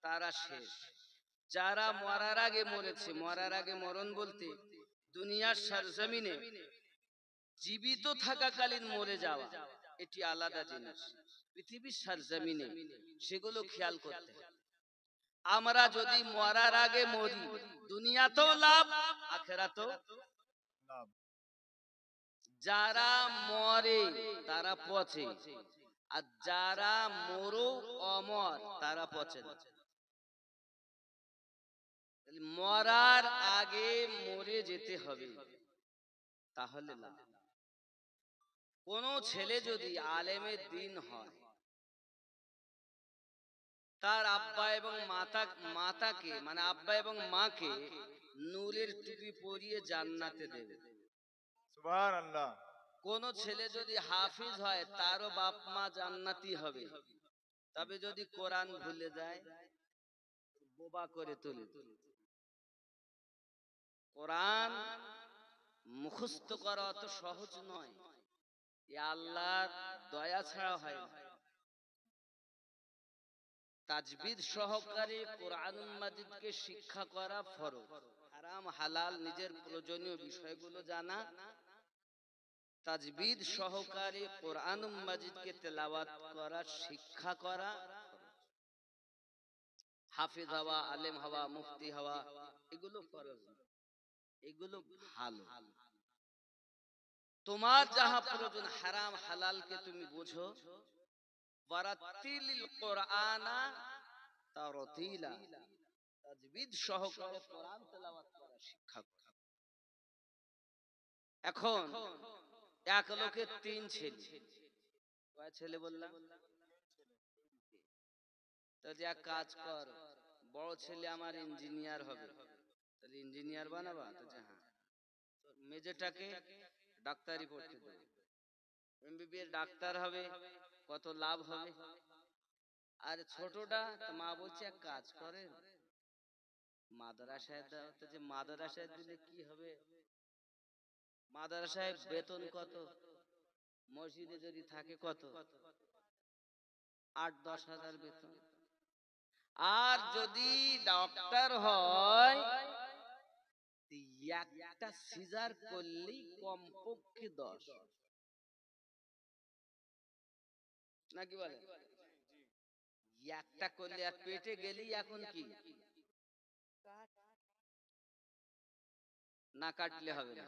তারা শেষ যারা মরার আগে মরেছে, মরার আগে মরণ বলতে দুনিয়ার সরজমিনে জীবিত থাকাকালীন মরে যাওয়া, এটি আলাদা জিনিস। পৃথিবীর সরজমিনে সেগুলো খেয়াল করতে হবে। আমরা যদি মরার আগে মরি, দুনিয়াতেও লাভ, আখিরাতেও লাভ। যারা মরে তারা পচে, আর যারা মরো অমর তারা পচে না। মরার আগে মরে যেতে হবে, তাহলে লাভ। কোন ছেলে যদি আলেমের দিন হয়, তার আব্বা এবং মাতাকে মানে আব্বা এবং মাকে নূরের টুপি পরিয়ে জান্নাতে দেবে। সুবহানাল্লাহ। কোন ছেলে যদি হাফিজ হয়, তারও বাপ মা জান্নাতি হবে। তবে যদি কোরআন ভুলে যায়, বোবা করে তুলে। কোরআন মুখস্থ করা অত সহজ নয়, এ আল্লাহর দয়া ছাড়া হয় না। তাজবিদ সহকারে কোরআনুল মাজিদকে শিক্ষা করা ফরজ। হারাম হালাল নিজের প্রয়োজনীয় বিষয়গুলো জানা, তাজবিদ সহকারে কোরআনুল মাজিদকে তেলাওয়াত করা, শিক্ষা করা। হাফিজ হওয়া, আলেম হওয়া, মুফতি হওয়া, এগুলো ফরজ, এগুলো ভালো। তোমার যাহা প্রয়োজন হারাম হালালকে তুমি বুঝো। ওয়ারাতিলিল কোরআনা তারতিলা, তাজবিদ সহকারে কোরআন তেলাওয়াত করা শিক্ষা করা। এখন এক লোকের তিন ছেলে, কয় ছেলে বললাম? তাহলে এক কাজ কর, বড় ছেলে আমার ইঞ্জিনিয়ার হবে, তাহলে ইঞ্জিনিয়ার বানাবা? হ্যাঁ। মেজেটাকে ডাক্তারি পড়তে দেবে, এমবিবিএস ডাক্তার হবে, কত লাভ হবে। আর ছোটটা মা বলছে এক কাজ করেন, মাদ্রাসায় দাও। তো যে মাদ্রাসায় দিলে কি হবে? মাদ্রাসায় বেতন কত? মসজিদে যদি থাকে কত? 8-10 হাজার বেতন। আর যদি ডক্টর হয়, একটা সিজার করলেই কমপক্ষে 10, নাকি বলে? একটা করলে আর পেটে গেলেই এখন কি না কাটলে হবে না।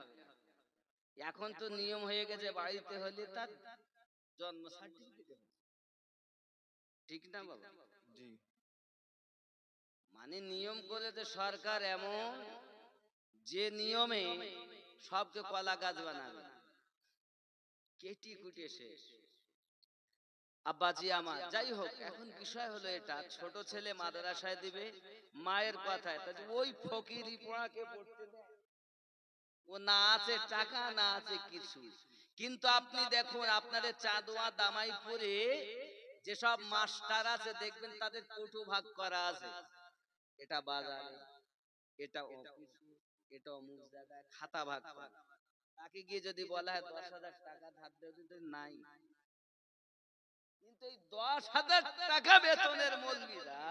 এখন তো নিয়ম হয়ে গেছে, বাড়িতে হলে তার জন্ম সার্টিফিকেট, ঠিক না বাবা? জি। মানে নিয়ম করেছে সরকার এমন, যে নিয়মে সবকে কলা গাছ বানাবে, কেটি কুটে শেষ। আব্বাজি আমার, যাই হোক, এখন বিষয় হলো এটা, ছোট ছেলে মাদ্রাসায় দিবে মায়ের কথায়, ওই ফকিরি পড়াকে পড়তে দেয়। ও না আছে টাকা, না আছে কিছু। কিন্তু আপনি দেখুন, আপনাদের চাঁদোয়া দামাইপুরে যেসব মাস্টার আছে, দেখবেন তাদের কোটো ভাগ করা আছে। এটা বাজারে, এটা অফিসে, এটা অমুক জায়গায়, খাতা ভাগ করা। তাকে গিয়ে যদি বলা হয় 10,000 টাকা ধার দেবে, নাই। কিন্তু এই 10,000 টাকা বেতনের মৌলবীরা,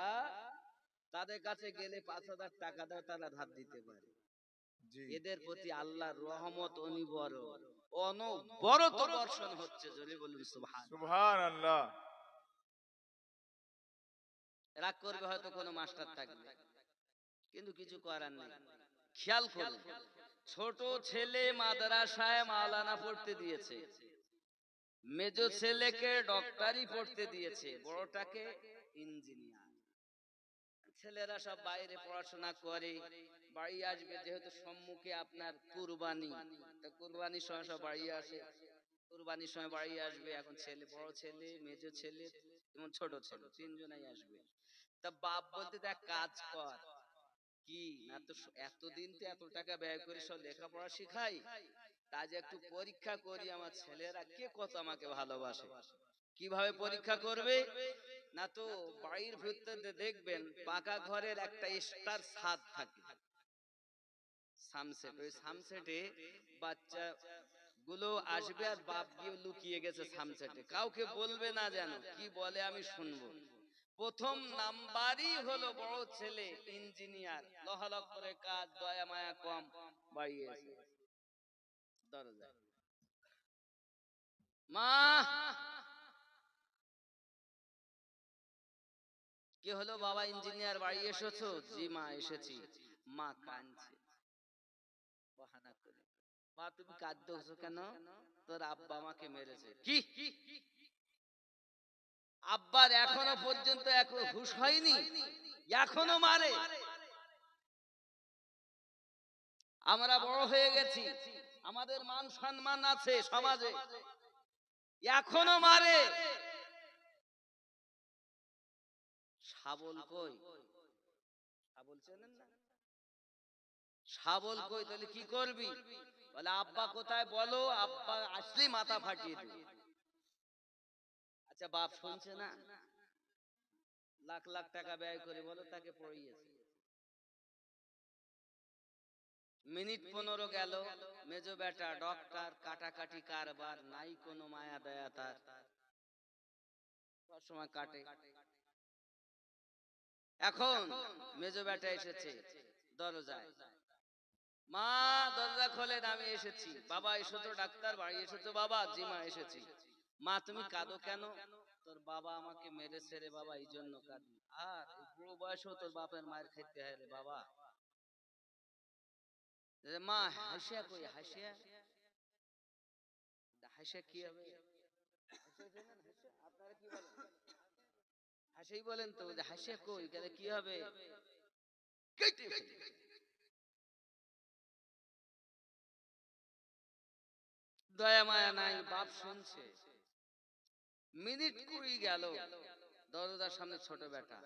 তাদের কাছে গেলে 5,000 টাকা দেয়, তারা ধার দিতে পারে। এদের প্রতি আল্লাহর রহমত অনবরত বর্ষণ হচ্ছে। জোরে বলুন সুবহানাল্লাহ। রাগ করবে হয়তো কোনো মাস্টার থাকবে, কিন্তু কিছু করার নেই। খেয়াল করুন, ছোট ছেলে মাদ্রাসায় মাওলানা পড়তে দিয়েছে, মেজো ছেলেকে ডক্টরি পড়তে দিয়েছে, বড়টাকে ইঞ্জিনিয়ার। ছেলেরা সব বাইরে পড়াশোনা করে, বাড়ি আসবে, যেহেতু সম্মুখে আপনার কুরবানি, তো কুরবানির সময় সব বাড়ি আসে, কুরবানির সময় বাড়ি আসবে। এখন ছেলে, বড় ছেলে, মেজো ছেলে এবং ছোট ছেলে, তিনজনাই আসবে। তা বাপ বলতে দেখ কাজ কর, কি না তো এতদিন তো এত টাকা ব্যয় করে সব লেখাপড়া শিখাই, কাজ একটু পরীক্ষা করি আমার ছেলেরা কে কত আমাকে ভালোবাসে। কিভাবে পরীক্ষা করবে? না তো বাড়ির ভিতরে দেখবেন পাকা ঘরের একটা স্টার ছাদ থাকে, সামসেট। ওই সামসেটে বাচ্চা গুলো আসবে, আর বাপ গিয়ে লুকিয়ে গেছে সামসেটে, কাউকে বলবে না, যেন কি বলে আমি শুনবো। প্রথম নাম্বারই হলো বড় ছেলে ইঞ্জিনিয়ার, লহালক করে কাজ, দয়া মায়া কম, বাড়িয়েছে দরজায়। মা, কি হলো বাবা, ইঞ্জিনিয়ার বাড়ি এসেছো? জি মা এসেছি। মা কাঁদছে বাহানা করে। মা তুমি কাঁদছো কেন? তোর আব্বা আমাকে মেরেছে। কি? আব্বার এখনো পর্যন্ত হুঁশ হয়নি, এখনো মারে? আমরা বড় হয়ে গেছি, আমাদের মান সম্মান আছে সমাজে, এখনো মারে? শাবল কই? শাবল চেনেন না? শাবল কই? তাহলে কি করবি? বলে আব্বা কোথায় বলো, আব্বা আসলে মাথা ফাটিয়ে দিবে। আচ্ছা বাপ শুনছে না? লাখ লাখ টাকা ব্যয় করে বলো তাকে পড়িয়েছে। মিনিট 15 গেল, মেজো বেটা ডক্টর, কাটাকাটি কারবার নাই, কোনো মায়া দয়া তার, সব সময় কাটে। এখন মেজো বেটা এসেছে দরজায়, মা দরজা খোলেন, আমি এসেছি। বাবা এসেছো ডাক্তার, বাড়ি এসেছো? বাবা জি মা এসেছি। মা তুমি কাঁদো কেন? তোর বাবা আমাকে মেরেছে রে বাবা, এই জন্য কাঁদি। আর এই বুড়ো বয়সেও তোর বাপের মায়ের খেতে হয় রে বাবা। মা হাসিয়া কই? হাসিয়া? হাসিয়া কি হবে? আপনারা কি বলেন? হাসিই বলেন তো, হাসিয়া কই গেলে কি হবে? দয়া মায়া নাই, বাপ শুনছে। মিনিট 20 গেল, দরজার সামনে ছোট বেটা,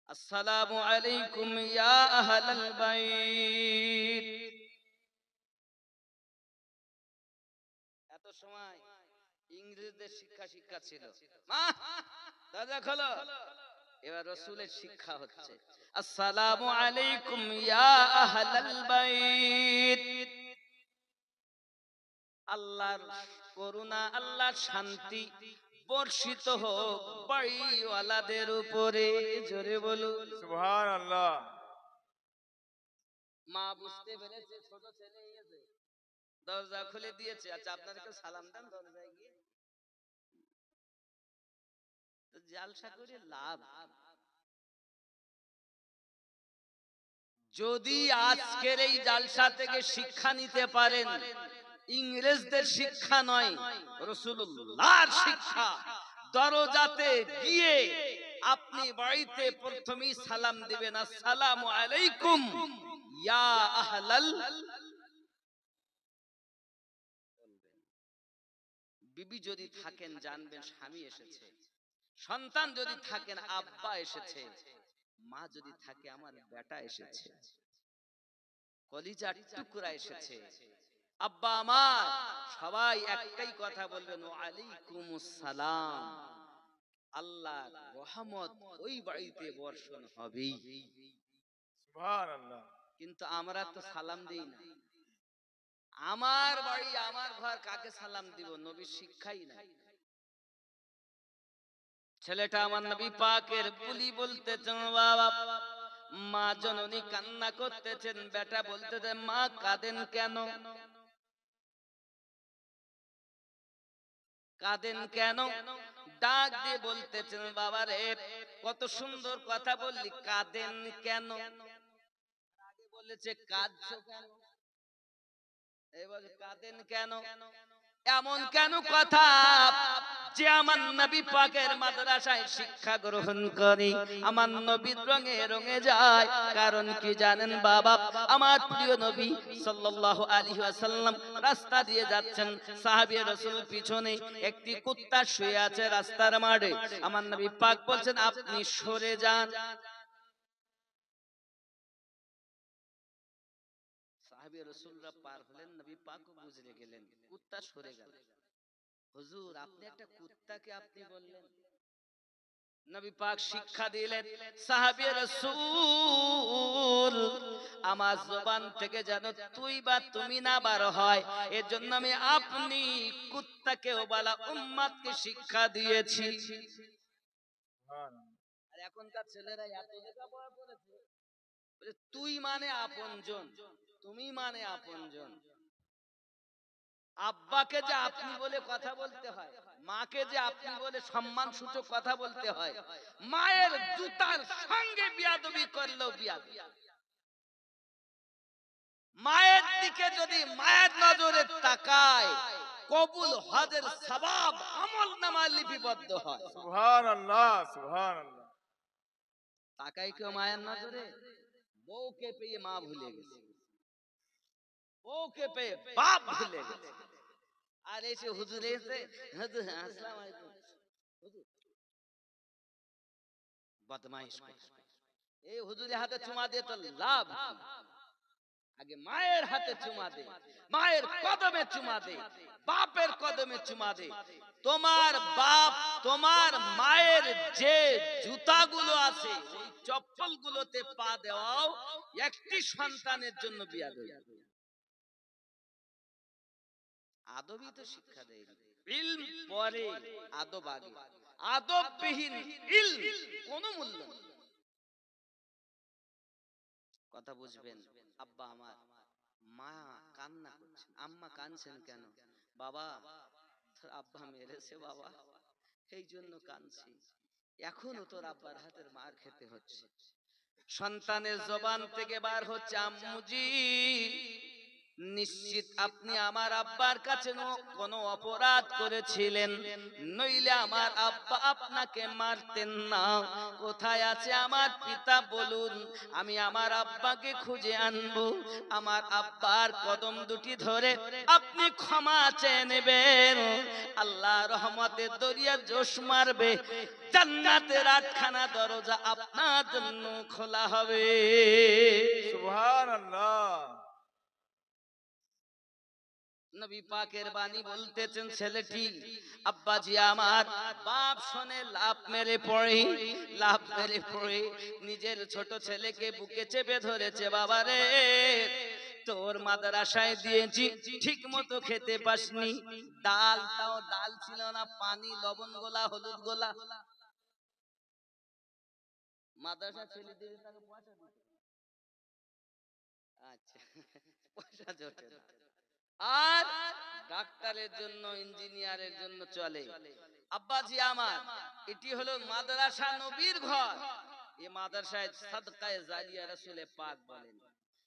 আসসালামু আলাইকুম ইয়া আহলাল বাইত। এত সময় ইংরেজদের শিক্ষা ছিল। মা দরজা খোলো। এবার রাসূলের শিক্ষা হচ্ছে, আসসালামু আলাইকুম ইয়া আহলাল বাইত। আল্লাহর করুণা, আল্লাহর শান্তি বর্ষিত হোক বাড়িওয়ালাদের উপরে। জোরে বলুন সুবহানাল্লাহ। মা বুঝতে পেরেছে ছোট ছেলে এসে দরজা খুলে দিয়েছে। আচ্ছা আপনাদেরকে সালাম দেন দরজায় গিয়ে। তো জালসা করে লাভ? যদি আজকের এই জালসা থেকে শিক্ষা নিতে পারেন, ইংরেজদের শিক্ষা নয়, রাসূলুল্লাহর শিক্ষা, দরজাতে গিয়ে আপনি বাড়িতে প্রথমেই সালাম দিবেন, আসসালামু আলাইকুম ইয়া আহলাল। বিবি যদি থাকেন জানবেন স্বামী এসেছে, সন্তান যদি থাকেন আব্বা এসেছে, মা যদি থাকে আমার বেটা এসেছে, কলিজার টুকরা এসেছে, আব্বা আমার, সবাই একটাই কথা বলবেন, ওয়া আলাইকুমুস সালাম। আল্লাহর রহমত ওই বাড়িতে বর্ষণ হবেই। সুবহানাল্লাহ। কিন্তু আমরা তো সালাম দিই না। আমার বাড়ি আমার ঘর, কাকে সালাম দিব? নবীর শিক্ষাই নাই। ছেলেটা আমার নবী পাকের বুলি বলতেছেন বাবা, মা জননী কান্না করতেছেন, বেটা বলতেছে মা কাঁদেন কেন? কাঁদেন কেন? ডাক দিয়ে বলতেছেন বাবা রে, কত সুন্দর কথা বললি, কাঁদেন কেন? আগে বলেছে কাঁদছো কেন, এবার কাঁদেন কেন? এমন কেন কথা যে আমার নবী পাকের মাদ্রাসায় শিক্ষা গ্রহণ করি, আমার নবীর রঙে রঙে যায়। কারণ কি জানেন বাবা? আমার প্রিয় নবী সাল্লাল্লাহু আলাইহি ওয়াসাল্লাম রাস্তা দিয়ে যাচ্ছেন, সাহাবী রাসূল পিছনে, একটি কুত্তা শুয়ে আছে রাস্তার মাঝে। আমার নবী পাক বলছেন আপনি সরে যান। সাহাবী রাসূলরা পার হলেন, নবী পাকও বুঝে গেলেন, কুত্তা সরে গেল। হুজুর আপনি একটা কুত্তাকে আপনি বললেন? নবী পাক শিক্ষা দিলেন, সাহাবী রাসূল আমার জবান থেকে যেন তুই বা তুমি না বার হয়, এজন্য আমি আপনি কুত্তাকেও বলা উম্মতকে শিক্ষা দিয়েছি। সুবহানাল্লাহ। আর এখনকার ছেলেরা এত লেখাপড়া করেছে, বলে তুই মানে আপনজন, তুমি মানে আপনজন। আব্বাকে যে আপনি বলে কথা বলতে হয়, মাকে যে আপনি বলে সম্মান সূচক কথা বলতে হয়, মায়ের জুতার সঙ্গে বিয়াদবি করলেও বিয়াদবি। মায়ের দিকে যদি মায়ের নজরে তাকায়, কবুল হজের সওয়াব আমলনামায় লিপিবদ্ধ হয়। সুবহানাল্লাহ, সুবহানাল্লাহ। তাকাই কেউ মায়ের নজরে? বউকে পেয়ে মা ভুলে গেছে, বউকে পেয়ে বাপ ভুলে গেছে। আর এসে হুজুর এসে, হুজুর আসসালামু আলাইকুম, হুজুর বদমাইশ কোথাকার। এই হুজুরের হাতে চুমা দিয়ে তো লাভ কি? আগে মায়ের হাতে চুমা দে, মায়ের কদমে চুমা দে, বাপের কদমে চুমা দে। তোমার বাপ তোমার মায়ের যে জুতাগুলো আছে, ওই চপ্পলগুলোতে পা দেওয়াও একটি সন্তানের জন্য বিয়াদবি। আদবই তো শিক্ষা দেয়, ইলম পরে আদব আগে। আদববিহীন ইলম কোনো মূল্য নেই। কথা বুঝবেন? আব্বা আমার, মা কান্না করছেন, আম্মা কাঁদছেন কেন? বাবা তোর আব্বা মেরেছে বাবা, এই জন্য কাঁদছি। এখনো তোর আব্বার হাতের মার খেতে হচ্ছে। সন্তানের জবান থেকে বার হচ্ছে, আম্মুজি নিশ্চিত আপনি আমার আব্বার কাছে কোনো অপরাধ করেছিলেন, নইলে আমার আব্বা আপনাকে মারতেন না। কোথায় আছে আমার পিতা বলুন, আমি আমার আব্বাকে খুঁজে আনবো। আমার আব্বার কদম দুটি ধরে আপনি ক্ষমা চেয়ে নেবেন, আল্লাহ রহমতের দরিয়া জোশ মারবে, জান্নাতের আটখানা দরজা আপনার জন্য খোলা হবে। সুবহানাল্লাহ। নবী পাকের বাণী বলতেছেন, ছেলেটি আব্বাজি আমার, বাপ শোনে লাভ মেরে পড়ে, লাভ মেরে পড়ে নিজের ছোট ছেলেকে বুকে চেপে ধরেছে। বাবা রে, তোর মাদ্রাসায় দিয়েছি ঠিক মতো খেতে পাসনি, ডাল তাও ডাল ছিল না, পানি লবণ গোলা হলুদ গোলা। মাদ্রাসা ছেলে দিয়ে তাকে পয়সা দিতে, আচ্ছা পয়সা জোটে না। আর ডাক্তারের জন্য ইঞ্জিনিয়ারের জন্য চলে। আব্বাজি আমার, এটি হলো মাদ্রাসা নবীর ঘর। এই মাদ্রাসায় সাদকায়ে জারিয়া রাসূলে পাক বলেন,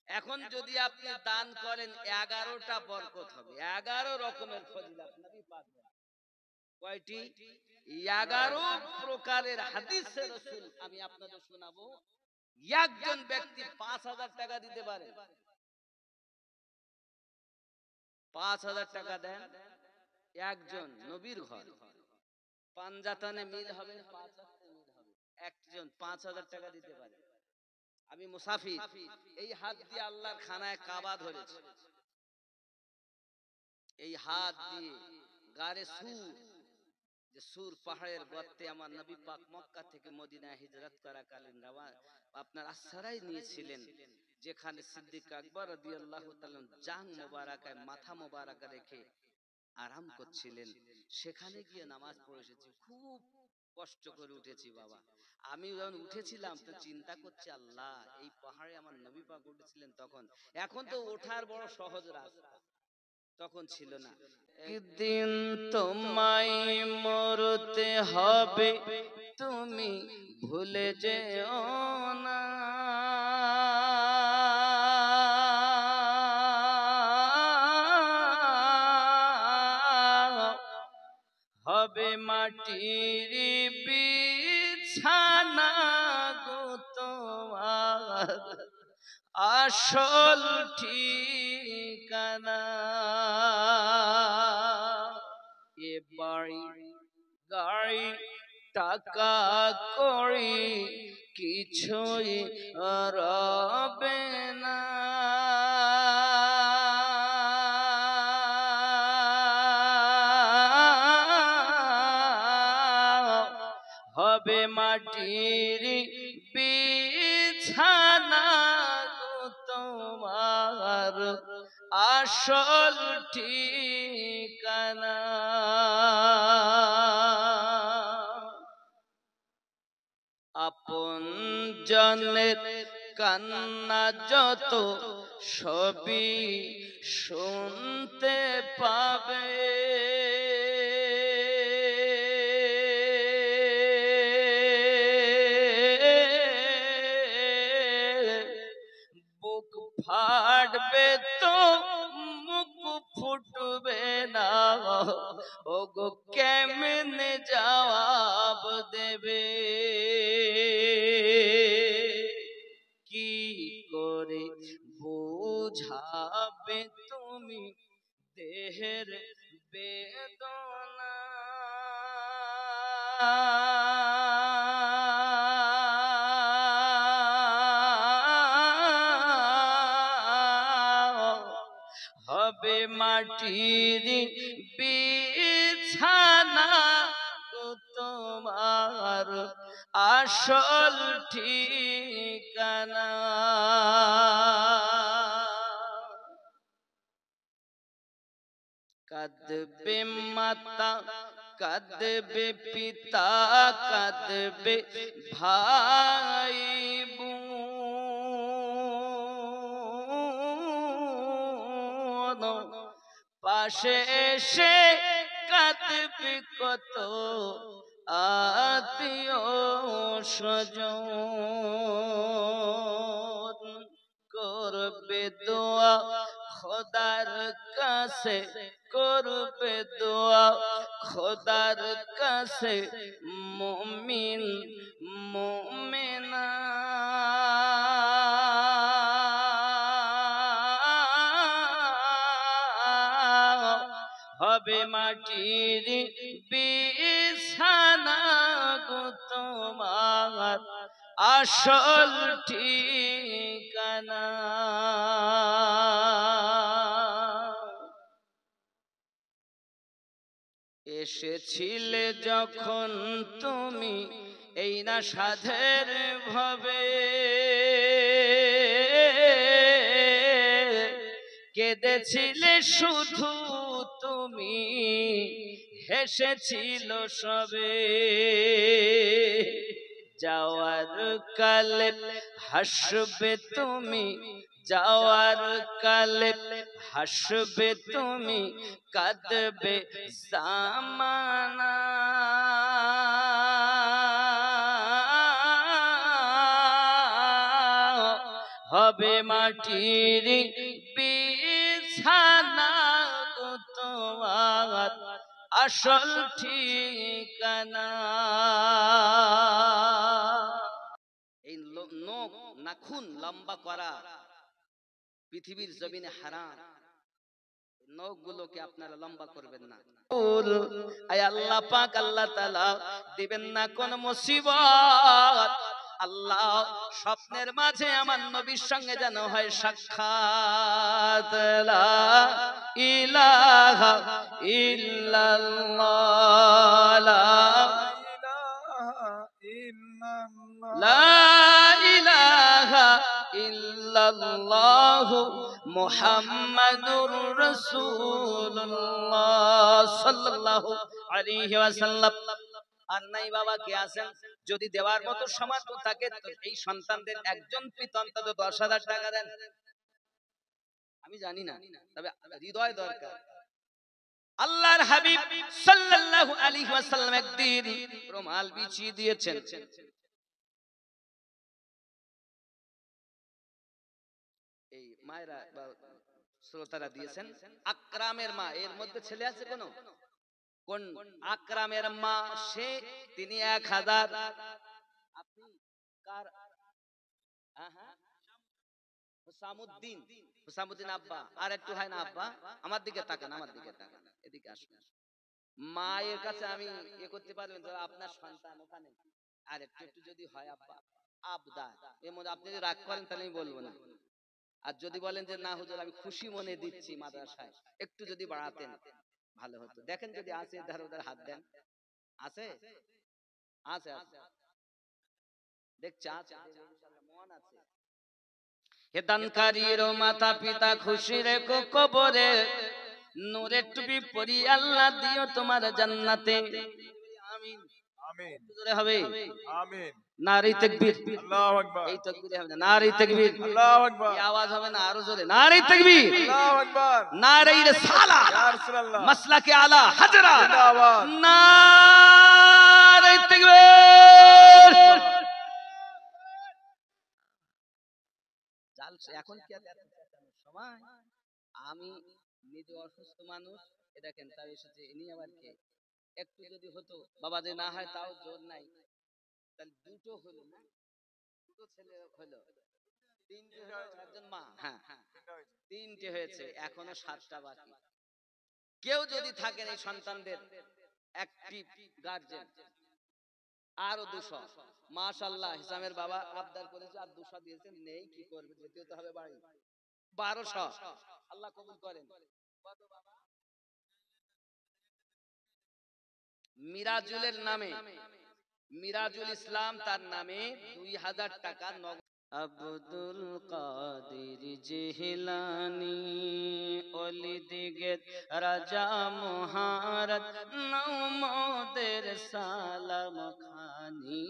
এখন যদি আপনি দান করেন 11টা বরকত হবে, 11 রকমের ফজিলত নবী পাক বলেন। কয়টি? 11 প্রকারের হাদিসে রাসূল আমি আপনাদের শোনাবো। একজন ব্যক্তি 5000 টাকা দিতে পারে, 5000 টাকা দেন, একজন নবীর ঘর, পাঞ্জাতানে মিল হবে, 5 হাতে মিল হবে, একজন 5000 টাকা দিতে পারে। আমি মুসাফির, এই হাত দিয়ে আল্লাহর খানায় কাবা ধরেছি, এই হাত দিয়ে গারে সুর, যে সুর পাহাড়ের গর্তে আমার নবী পাক মক্কা থেকে মদিনায় হিজরত করাকালীন আপনার আশ্রয় নিয়েছিলেন, যেখানে সিদ্দিক আকবর রাদিয়াল্লাহু তাআলা জাং মোবারকায় মাথা মোবারক রেখে আরাম করছিলেন, সেখানে গিয়ে নামাজ পড়ে এসেছি। খুব কষ্ট করে উঠেছি বাবা। আমি যখন উঠেছিলাম তো চিন্তা করছি, আল্লাহ এই পাহাড়ে আমার নবী পাক উঠেছিলেন তখন, এখন তো ওঠার বড় সহজ রাস্তা, তখন ছিল না। একদিন তোমায় মরতে হবে, তুমি ভুলে যেও না, হবে মাটির বিছানা গো তোমার আসল ঠিকানা। এ বাড়ি গাড়ি টাকা করি কিছুই রবে না, হবে মাটির বিছানা গো তোমার আসল ঠিকানা। আপন জনের কান্না যত সবই শুনতে পাবে, বুক ফাটবে তো মুখ ফুটবে না, ওগো কেমনে জবাব দেবে, কি করে বুঝাবে তুমি দেহের বেদনা, হবে মাটির বিছানা গো তোমার আসল ঠিকানা। কাঁদবে মাতা, কাঁদবে পিতা, কাঁদবে ভাই বোন, পাশে এসে কাঁদবে কত আত্মীয় স্বজন, করবে দোয়া খোদার কাছে, করবে দোয়া খোদার কাছে মুমিন মুমিনা, হবে মাটির বিছানা গো তোমার আসল ঠিকানা। এসেছিলে যখন তুমি এই না সাধের ভাবে, কেঁদেছিলে শুধু তুমি, হেসেছিল সবে, যাওয়ার কালে হাসবে তুমি, যাওয়ার কালে হাসবে তুমি, কাঁদবে জামানা, হবে মাটির বিছানা গো তোমার আসল ঠিকানা। এই নখ নাখুন লম্বা করা পৃথিবীর জমিনে হারাম, নখ গুলোকে আপনারা লম্বা করবেন না। আয় আল্লাহ পাক আল্লাহ তাআলা দিবেন না কোন মুসিবত, আল্লাহ স্বপ্নের মাঝে আমার নবীর সঙ্গে যেন হয় সাক্ষাৎ, লা ইলাহা ইল্লাল্লাহ, লা ইলাহা ইল্লাল্লাহ মুহাম্মাদুর রাসূলুল্লাহ সাল্লাল্লাহু আলাইহি ওয়াসাল্লাম। আর নাই বাবা কে আছেন, যদি দেওয়ার মতো সামর্থ্য থাকে তো এই সন্তানদের একজন পিতা অন্তত 10,000 টাকা দেন। আমি জানি না, তবে হৃদয় দরকার। আল্লাহর হাবিব সাল্লাল্লাহু আলাইহি ওয়াসাল্লাম একদিন রুমাল বিছিয়ে দিয়েছেন, এই মায়েরা বা শ্রোতারা দিয়েছেন, আকরামের মা, এর মধ্যে ছেলে আছে কোন? কোন আকরামের মা? সে তিনি 1000। আপনি কার? হুসামুদ্দিন, হুসামুদ্দিন আব্বা, আর একটু হয় না আব্বা? আমার দিকে তাকান, আমার দিকে তাকান, এদিকে আসুন। মায়ের কাছে আমি করতে পারবেন তো, আপনার সন্তান ওখানে, আর একটু একটু যদি হয় আব্বা আবদার, এর মধ্যে আপনি যদি রাগ করেন তাহলে আমি বলবো না, আর যদি বলেন যে না হুজুর আমি খুশি মনে দিচ্ছি মাদ্রাসায়, একটু যদি বাড়াতেন ভালো হতো। দেখেন যদি আছে ধার ওধার হাত দেন, আছে আছে আছে দেখছে, আছে মন আছে। হে দানকারীর মাতা পিতা খুশি রেখো কবরে, নূরের টুপি পরি আল্লাহ দিও তোমার জান্নাতে, আমিন। আমিন জোরে হবে আমিন নারী তাকবীর আল্লাহু আকবার এই তাকবীরে হবে না নারী তাকবীর আল্লাহু আকবার এই আওয়াজ হবে না আরো জোরে নারী তাকবীর আল্লাহু আকবার নারী রিসালাত ইয়া রাসূলুল্লাহ মাসলাকে আলা হাজরা জিন্দাবাদ নারী তাকবীর জালসা এখন কি আর এত চেঁচানোর সময় আমি নিজে অসুস্থ মানুষ এ দেখেন তাও এসেছে ইনি আবার কে একটু যদি হতো বাবা যে না হয় তাও জোর নাই তাহলে দুটো হলো না দুটো ছেলে হলো তিনটে হলো একজন মা হ্যাঁ তিনটে হয়েছে এখনো 7টা বাকি কেউ যদি থাকেন এই সন্তানদের অ্যাক্টিভ গার্জেন আরো 200 মাশাআল্লাহ হিসামের বাবা আবদার করেছে আর 200 দিয়েছেন নেই কি করবে যেতে তো হবে বাড়ি 1200 আল্লাহ কবুল করেন কত বাবা মিরাজুলের নামে মিরাজুল ইসলাম তার নামে 2000 টাকা নগদ আব্দুল কাদের জিলানী ওলি দিগের রাজা মহারাজ নওমদের সালাম খানি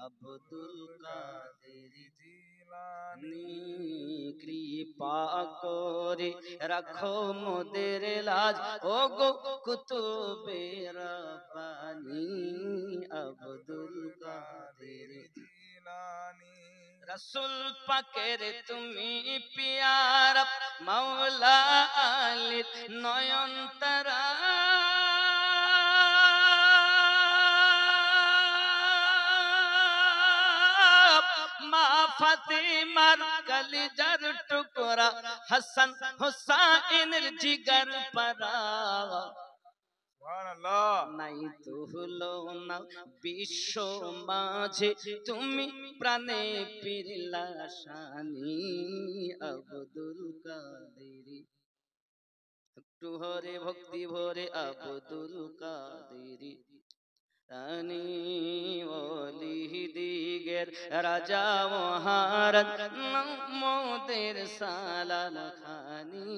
আব্দুল কাদের জিলানী কৃপা করে রাখো মোদের লাজ ও গো কুতুবে রব্বানী আব্দুল কাদের জিলানী রসুল পাকের তুমি পিয়ারা মাওলা আলীর নয়ন তারা মা ফাতিমার কলিজার টুকরা হাসান হুসাইনের জিগার পারা সুবহানাল্লাহ নাই তো হলো না বিশ্ব মাঝে তুমি প্রাণে পিরলা শানি আব্দুল কাদের একটু হরে ভক্তি ভরে আব্দুল কাদের রানী ওলি দিগের রাজা মহারাজ মোদের সালাম খানি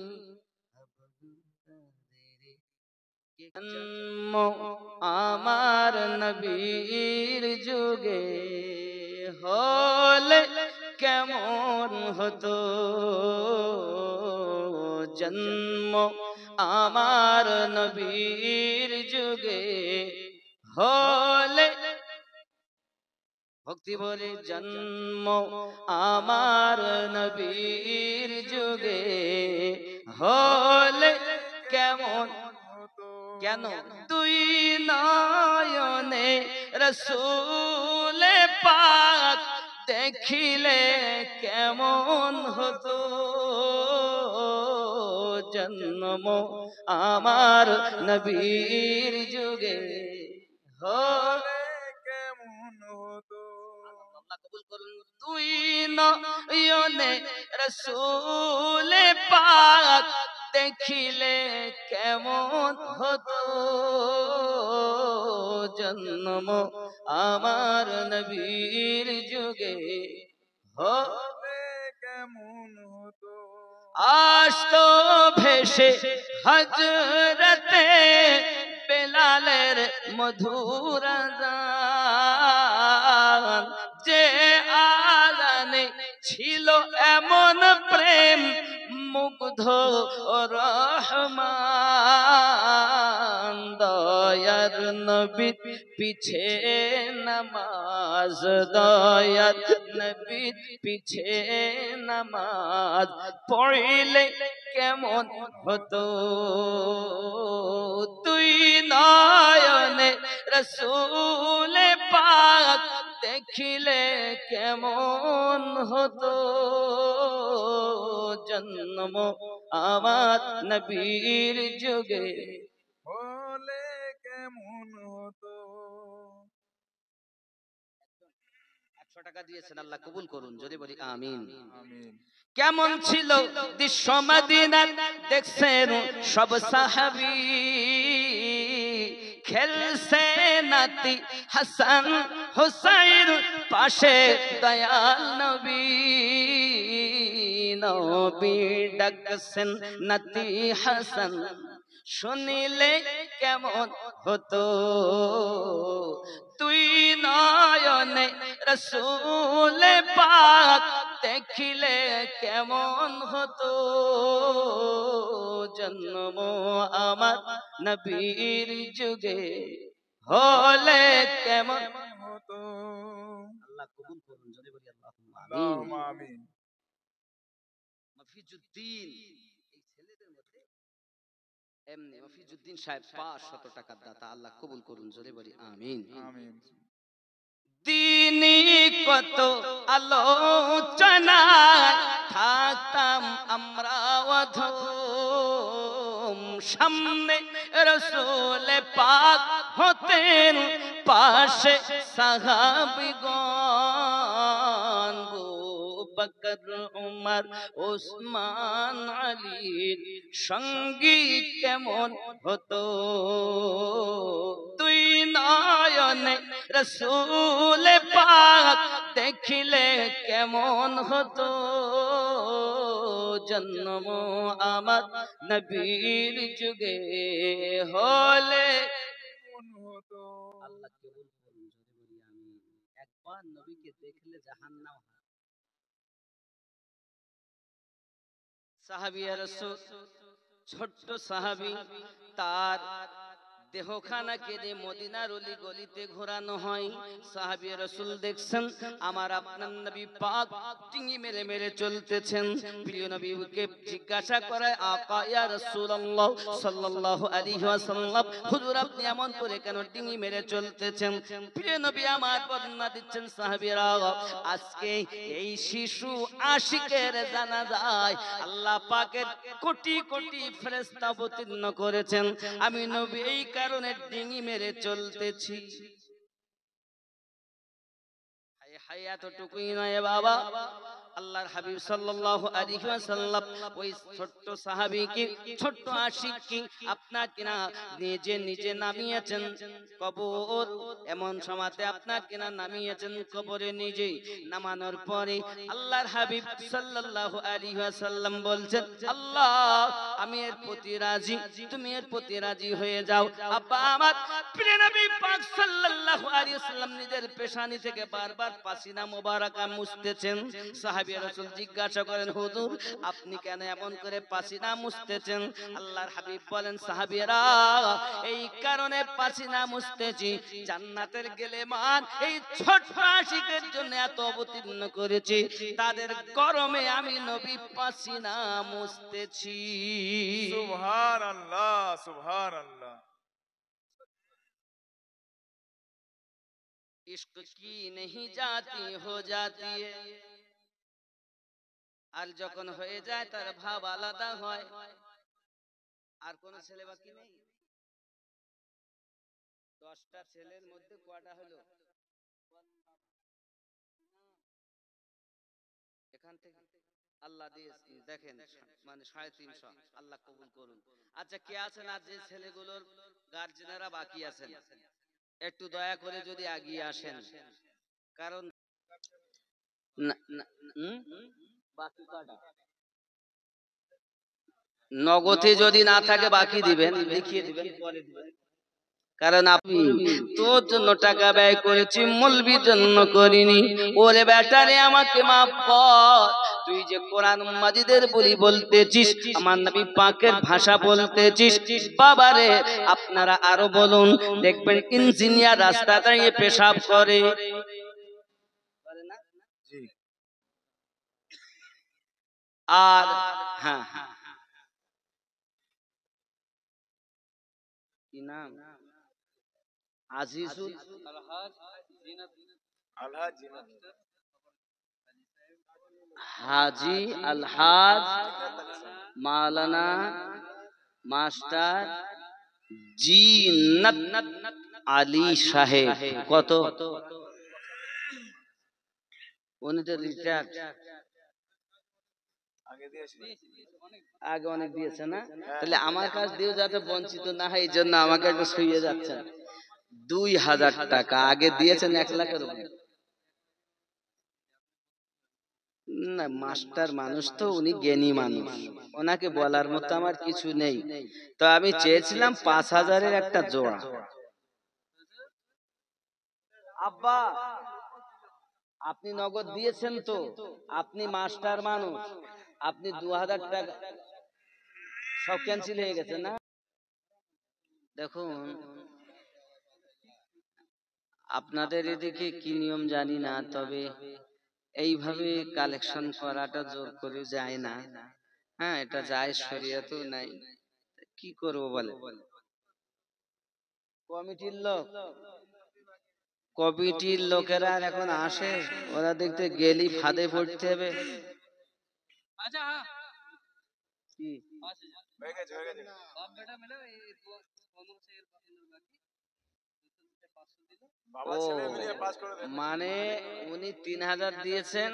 জন্ম আমার নবীর যুগে হলে কেমন হতো জন্ম আমার নবীর যুগে হলে ভক্তি বলে জন্ম আমার নবীর যুগে হলে কেমন কেন দুই নয়নে রসূল পাক দেখিলে কেমন হতো জন্ম আমার নবীর যুগে হলে কেমন হতো আল্লাহ কবুল করুন দুই নয়নে রসূল পাক দেখিলে কেমন হতো জন্ম আমার নবীর যুগে হবে কেমন হতো আসতো ভেসে হযরতে বেলালের মধুর আযান যে আযানে ছিল এমন প্রেম মুগ্ধ রহমান দয়ার নবী পিছে নামাজ দয়ার নবী পিছে নামাজ পড়িলে কেমন হতো তুই নয়নে রসূল পাক দেখিলে কেমন হতো জন্ম আমার নবীর যুগে হলে কেমন হতো 100 টাকা দিয়েছেন আল্লাহ কবুল করুন যদি বলি আমিন আমিন কেমন ছিল দৃশ্য মদিনার দেখছেন সব সাহাবী খেলছে নাতি হাসান হুসাইন পাশে দয়াল নবী নবী ডাকছেন নাতি হাসান শুনিলে কেমন হতো তুই নয়নে রসুল পাক দেখিলে কেমন হতো জন্ম আমার নবীর যুগে হলে কেমন হতো। আল্লাহ কবুল করুন, যদি বলি আল্লাহুম্মা আমিন। আল্লাহুম্মা আমিন। মফিজউদ্দিন এই ছেলেদের মধ্যে এমনি মফিজউদ্দিন সাহেব 500 টাকার দাতা, আল্লাহ কবুল করুন, যদি বলি আমিন। আমিন। দিনী কত আলোচনায় থাকতাম আমরা অধম, সামনে রসুল পাক হতেন, পাশে সাহাবীগণ, বকর উমর ওসমান আলীর সঙ্গী কেমন হতো। তুই নয়নে রসুল পাক দেখিলে কেমন হতো জন্ম আমার নবীর যুগে হলে কেমন হতো। আল্লাহ কবুল করুন, যদি বলি আমিন। একবার নবীকে দেখলে জাহান্নাম হয়। সাহাবী রাসূল, ছোট্ট সাহাবী, তার দেহখানা কেটে মদিনার অলি গলিতে ঘোরানো হয়। সাহাবী রাসূল দেখছেন আমার আপনার নবী পাক টিঙি মেরে মেরে চলতেছেন। প্রিয় নবীকে জিজ্ঞাসা করে, আকা ইয়া রাসূলুল্লাহ সাল্লাল্লাহু আলাইহি ওয়াসাল্লাম, হুজুর আপনি এমন করে কেন টিঙি মেরে চলতেছেন? প্রিয় নবী আমার বর্ণনা দিচ্ছেন, সাহাবীরা, আজকে এই শিশু আশিকের জানাজায় আল্লাহ পাকের কোটি কোটি ফেরেশতা অবতীর্ণ করেছেন, আমি নবী এই কারণে ডিঙি মেরে চলতেছি। হায় এতটুকুই নয় বাবা, আল্লাহর হাবিব সাল্লাল্লাহু আলাইহি ওয়াসাল্লাম ওই ছোট্ট সাহাবীকে, ছোট্ট আশিককে আপনার কিনা নিজে নিজে নামিয়েছেন কবর, এমন সময়তে আপনার কিনা নামিয়েছেন কবরে। নিজে নামানোর পরে আল্লাহর হাবিব সাল্লাল্লাহু আলাইহি ওয়াসাল্লাম বলছেন, আল্লাহ আমি এর প্রতি রাজি, তুমি এর প্রতি রাজি হয়ে যাও। আব্বা আমার প্রিয় নবী পাক সাল্লাল্লাহু আলাইহি ওয়াসাল্লাম নিজের পেশানি থেকে বারবার পাসিনা মোবারকা মুছতেছেন। সাহাবী রাসূল জিজ্ঞাসা করেন, হুজুর আপনি কেন এমন করে পাসিনা মুছতেছেন? আল্লাহর হাবিব বলেন, সাহাবীরা এই কারণে পাসিনা মুছতেছি, জান্নাতের গেলেমান এই ছোট্ট আশিকের জন্য এত অবতীর্ণ করেছি, তাদের গরমে আমি নবী পাসিনা মুছতেছি। সুবহানাল্লাহ, সুবহানাল্লাহ। इश्क की नहीं जाती हो जाती है, আর যখন হয়ে যায় তার ভাব আলাদা হয়। আর কোন ছেলে বাকি নেই? 10টা ছেলের মধ্যে কয়টা হলো? এখান থেকে আল্লাহ দিয়ে দেখেন মানে 350, আল্লাহ কবুল করুন। আচ্ছা কে আছেন আর যে ছেলেগুলোর গার্জেনেরা বাকি আছেন, একটু দয়া করে যদি এগিয়ে আসেন, কারণ বাকি কাটা নগদে যদি না থাকে বাকি দিবেন, লিখিয়ে দিবেন, পরে দিবেন, কারণ আপনি তোর জন্য টাকা ব্যয় করেছি, মৌলবীর জন্য করিনি। ওরে বেটারে আমাকে মাফ কর, তুই যে কোরআন মাজিদের বলি বলতেছিস, আমার নবী পাকের ভাষা বলতেছিস, বাবারে আপনারা আরো বলুন, দেখবেন ইঞ্জিনিয়ার রাস্তা দাঁড়িয়ে পেশাব করে, জি। আর হ্যাঁ কি নাম, আজিজুল আলহাজ হাজি আলহাজ মাওলানা মাস্টার জিন্নাত আলী সাহেব। কত? উনি তো রিটায়ার্ড, আগে অনেক দিয়েছে না? তাহলে আমার কাছ দিয়েও যাতে বঞ্চিত না হয় এই জন্য আমাকে একটু শুয়ে যাচ্ছেন। 2000 টাকা আগে দিয়েছেন, 1 লাখের উপরে। না মাস্টার মানুষ তো, উনি জ্ঞানী মানুষ, ওনাকে বলার মতো আমার কিছু নেই। তো আমি চেয়েছিলাম 5000-এর একটা জোড়া, আব্বা আপনি নগদ দিয়েছেন তো, আপনি মাস্টার মানুষ, আপনি 2000 টাকা সব ক্যান্সেল হয়ে গেছে না। দেখুন আপনাদের এদিকে কি নিয়ম জানি না, তবে এইভাবে কালেকশন করাটা জোর করে যায় না। হ্যাঁ, এটা যায়, শরীয়তেও নাই। কি করব বলে, কমিটির লোক, কমিটির লোকেরা এখন আসে, ওরা দেখতে গেলি ফাঁদে পড়তে হবে। কি হয়ে গেছে হয়ে গেছে। বাবা ও ছেলে মিলিয়ে পাস করে দেন। মানে উনি 3000 দিয়েছেন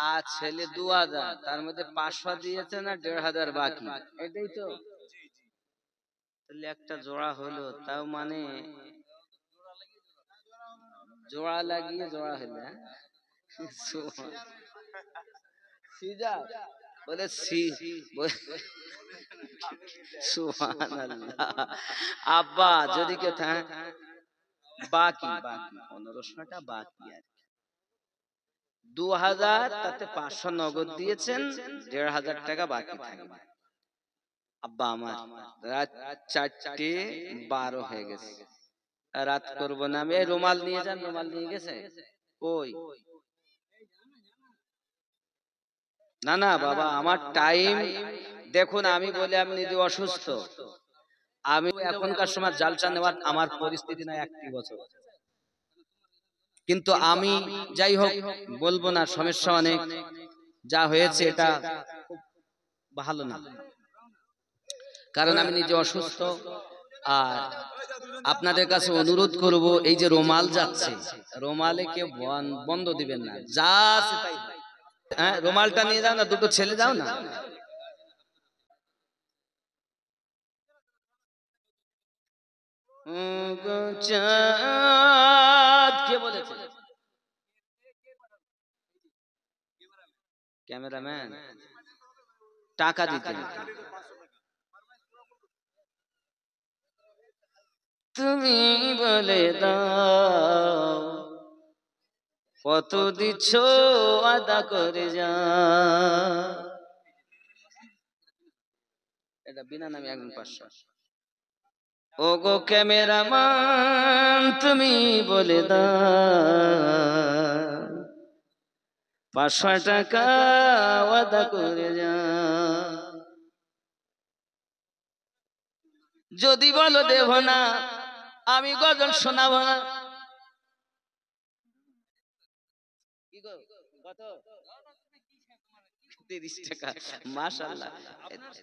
আর ছেলে 2000, তার মধ্যে 500 দিয়েছেন আর 1500 বাকি, এটাই তো। জি জি। তাহলে একটা জোড়া হলো, তাও মানে জোড়া লাগিয়ে জোড়া হলো। হ্যাঁ? সিজার বলে সুবহানাল্লাহ। আব্বা যদি কেউ বাকি 1500টা বাকি আর 2000, তাতে 500 নগদ দিয়েছেন, 1500 টাকা বাকি থাকবে। আব্বা আমার রাত 4:12 হয়ে গেছে, রাত করব না আমি। রুমাল নিয়ে যান, রুমাল নিয়ে গেছে কই? না না বাবা, আমার টাইম দেখুন, আমি বলে আমি নিজে অসুস্থ, আমি এখনকার সময় জালসা নেওয়ার আমার পরিস্থিতি না 1 বছর, কিন্তু আমি যাই হোক বলবো না, সমস্যা অনেক, যা হয়েছে এটা ভালো না, কারণ আমি নিজে অসুস্থ। আর আপনাদের কাছে অনুরোধ করব, এই যে রুমাল যাচ্ছে, রুমালে কেউ বন্ধ দিবেন না, যা আছে তাই। হ্যাঁ, রুমালটা নিয়ে যাও না, দুটো ছেলে যাও না। চাঁদ কে বলেছে? ক্যামেরাম্যান টাকা দিতে হবে। তুমি বলে দাও কত দিচ্ছ, আদা করে যা। এটা বিনা নামে একজন 500। ও গো ক্যামেরাম্যান তুমি বলে দাও 500 টাকা আদা করে যা। যদি বলো দেব না, আমি গজল শোনাবো না। কত? 30 টাকা, মাশাআল্লাহ।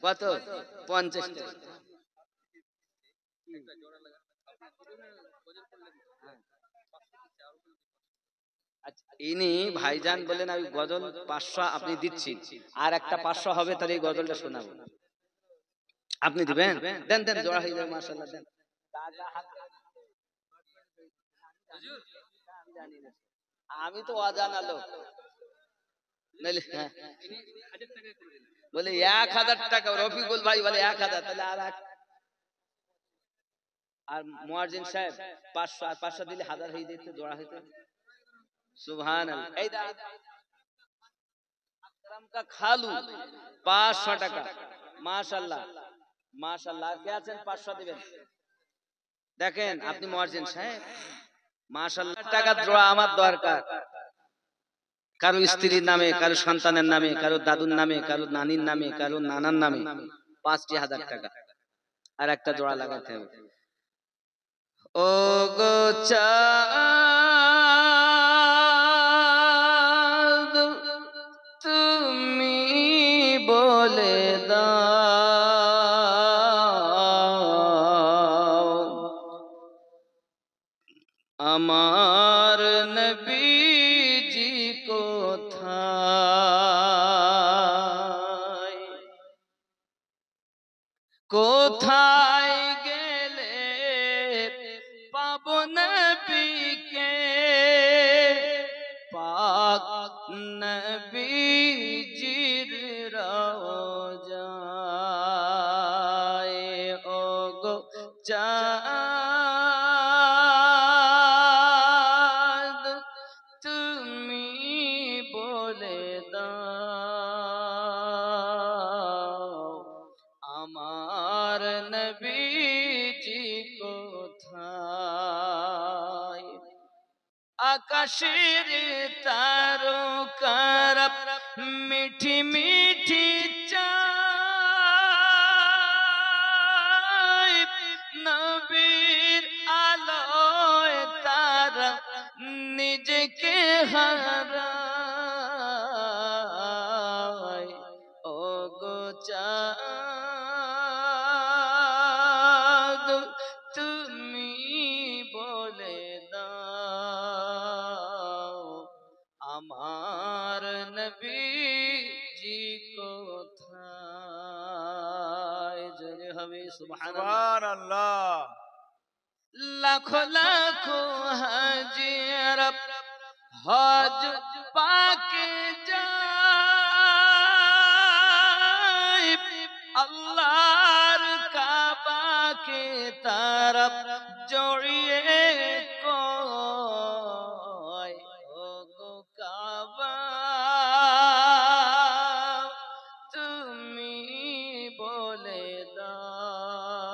কত? 50 টাকা। ইনি ভাইজান বলেন আমি গজল 500 আপনি দিচ্ছি, আর একটা 500 হবে, তাহলে এই গজলটা শোনাবো। আপনি দিবেন? দেন দেন, জোড়া হয়ে যাবে, মাশাআল্লাহ দেন। আমি তো অজানা লোক, বলে 1000 টাকা, রফিকুল ভাই বলে 1000, তাহলে আর মুয়াজ্জিন সাহেব 500, আর 500 দিলে 1000 হয়ে যেত, জোড়া হইতো। সুবহানাল্লাহ। এই দা আকরাম কা খালু 500 টাকা, মাশাআল্লাহ মাশাআল্লাহ। আর কে আছেন 500 দিবেন? দেখেন আপনি মুয়াজ্জিন সাহেব, মাশাআল্লাহ। টাকা জোড়া আমার দরকার, কারো স্ত্রীর নামে, কারো সন্তানের নামে, কারো দাদুর নামে, কারো নানির নামে, কারো নানার নামে 5000 টাকা, আর একটা জোড়া লাগাতে হবে। ও গো চাঁদ তুমি বলে দাও আমার নবীজি কোথায়, কোথায় গেলে পাবো নবীকে, পাক নবীজির রওজায়। ও গো চাঁদ আকাশের তারকার মিঠি মিঠি চাই, নবীর আলোয় তারা নিজেকে হারায়। ও গো চাঁদ তুমি বলে দাও আমার নবীজি কোথায়? জোরে হবে সুবহানাল্লাহ। সুবহানাল্লাহ। লাখো লাখো হাজিরা হজ পাকে যায়, আল্লাহর কাবাকে তারা জড়িয়ে কয়, ও গো কাবা তুমি বলে দাও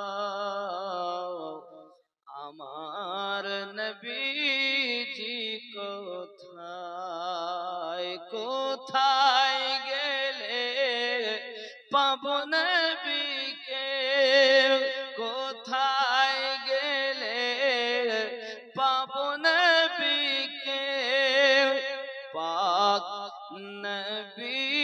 আমার নবীজি কোথায়? কোথায় গেলে পাবো নবীকে? কোথায় গেলে পাবো নবীকে? পাক নবী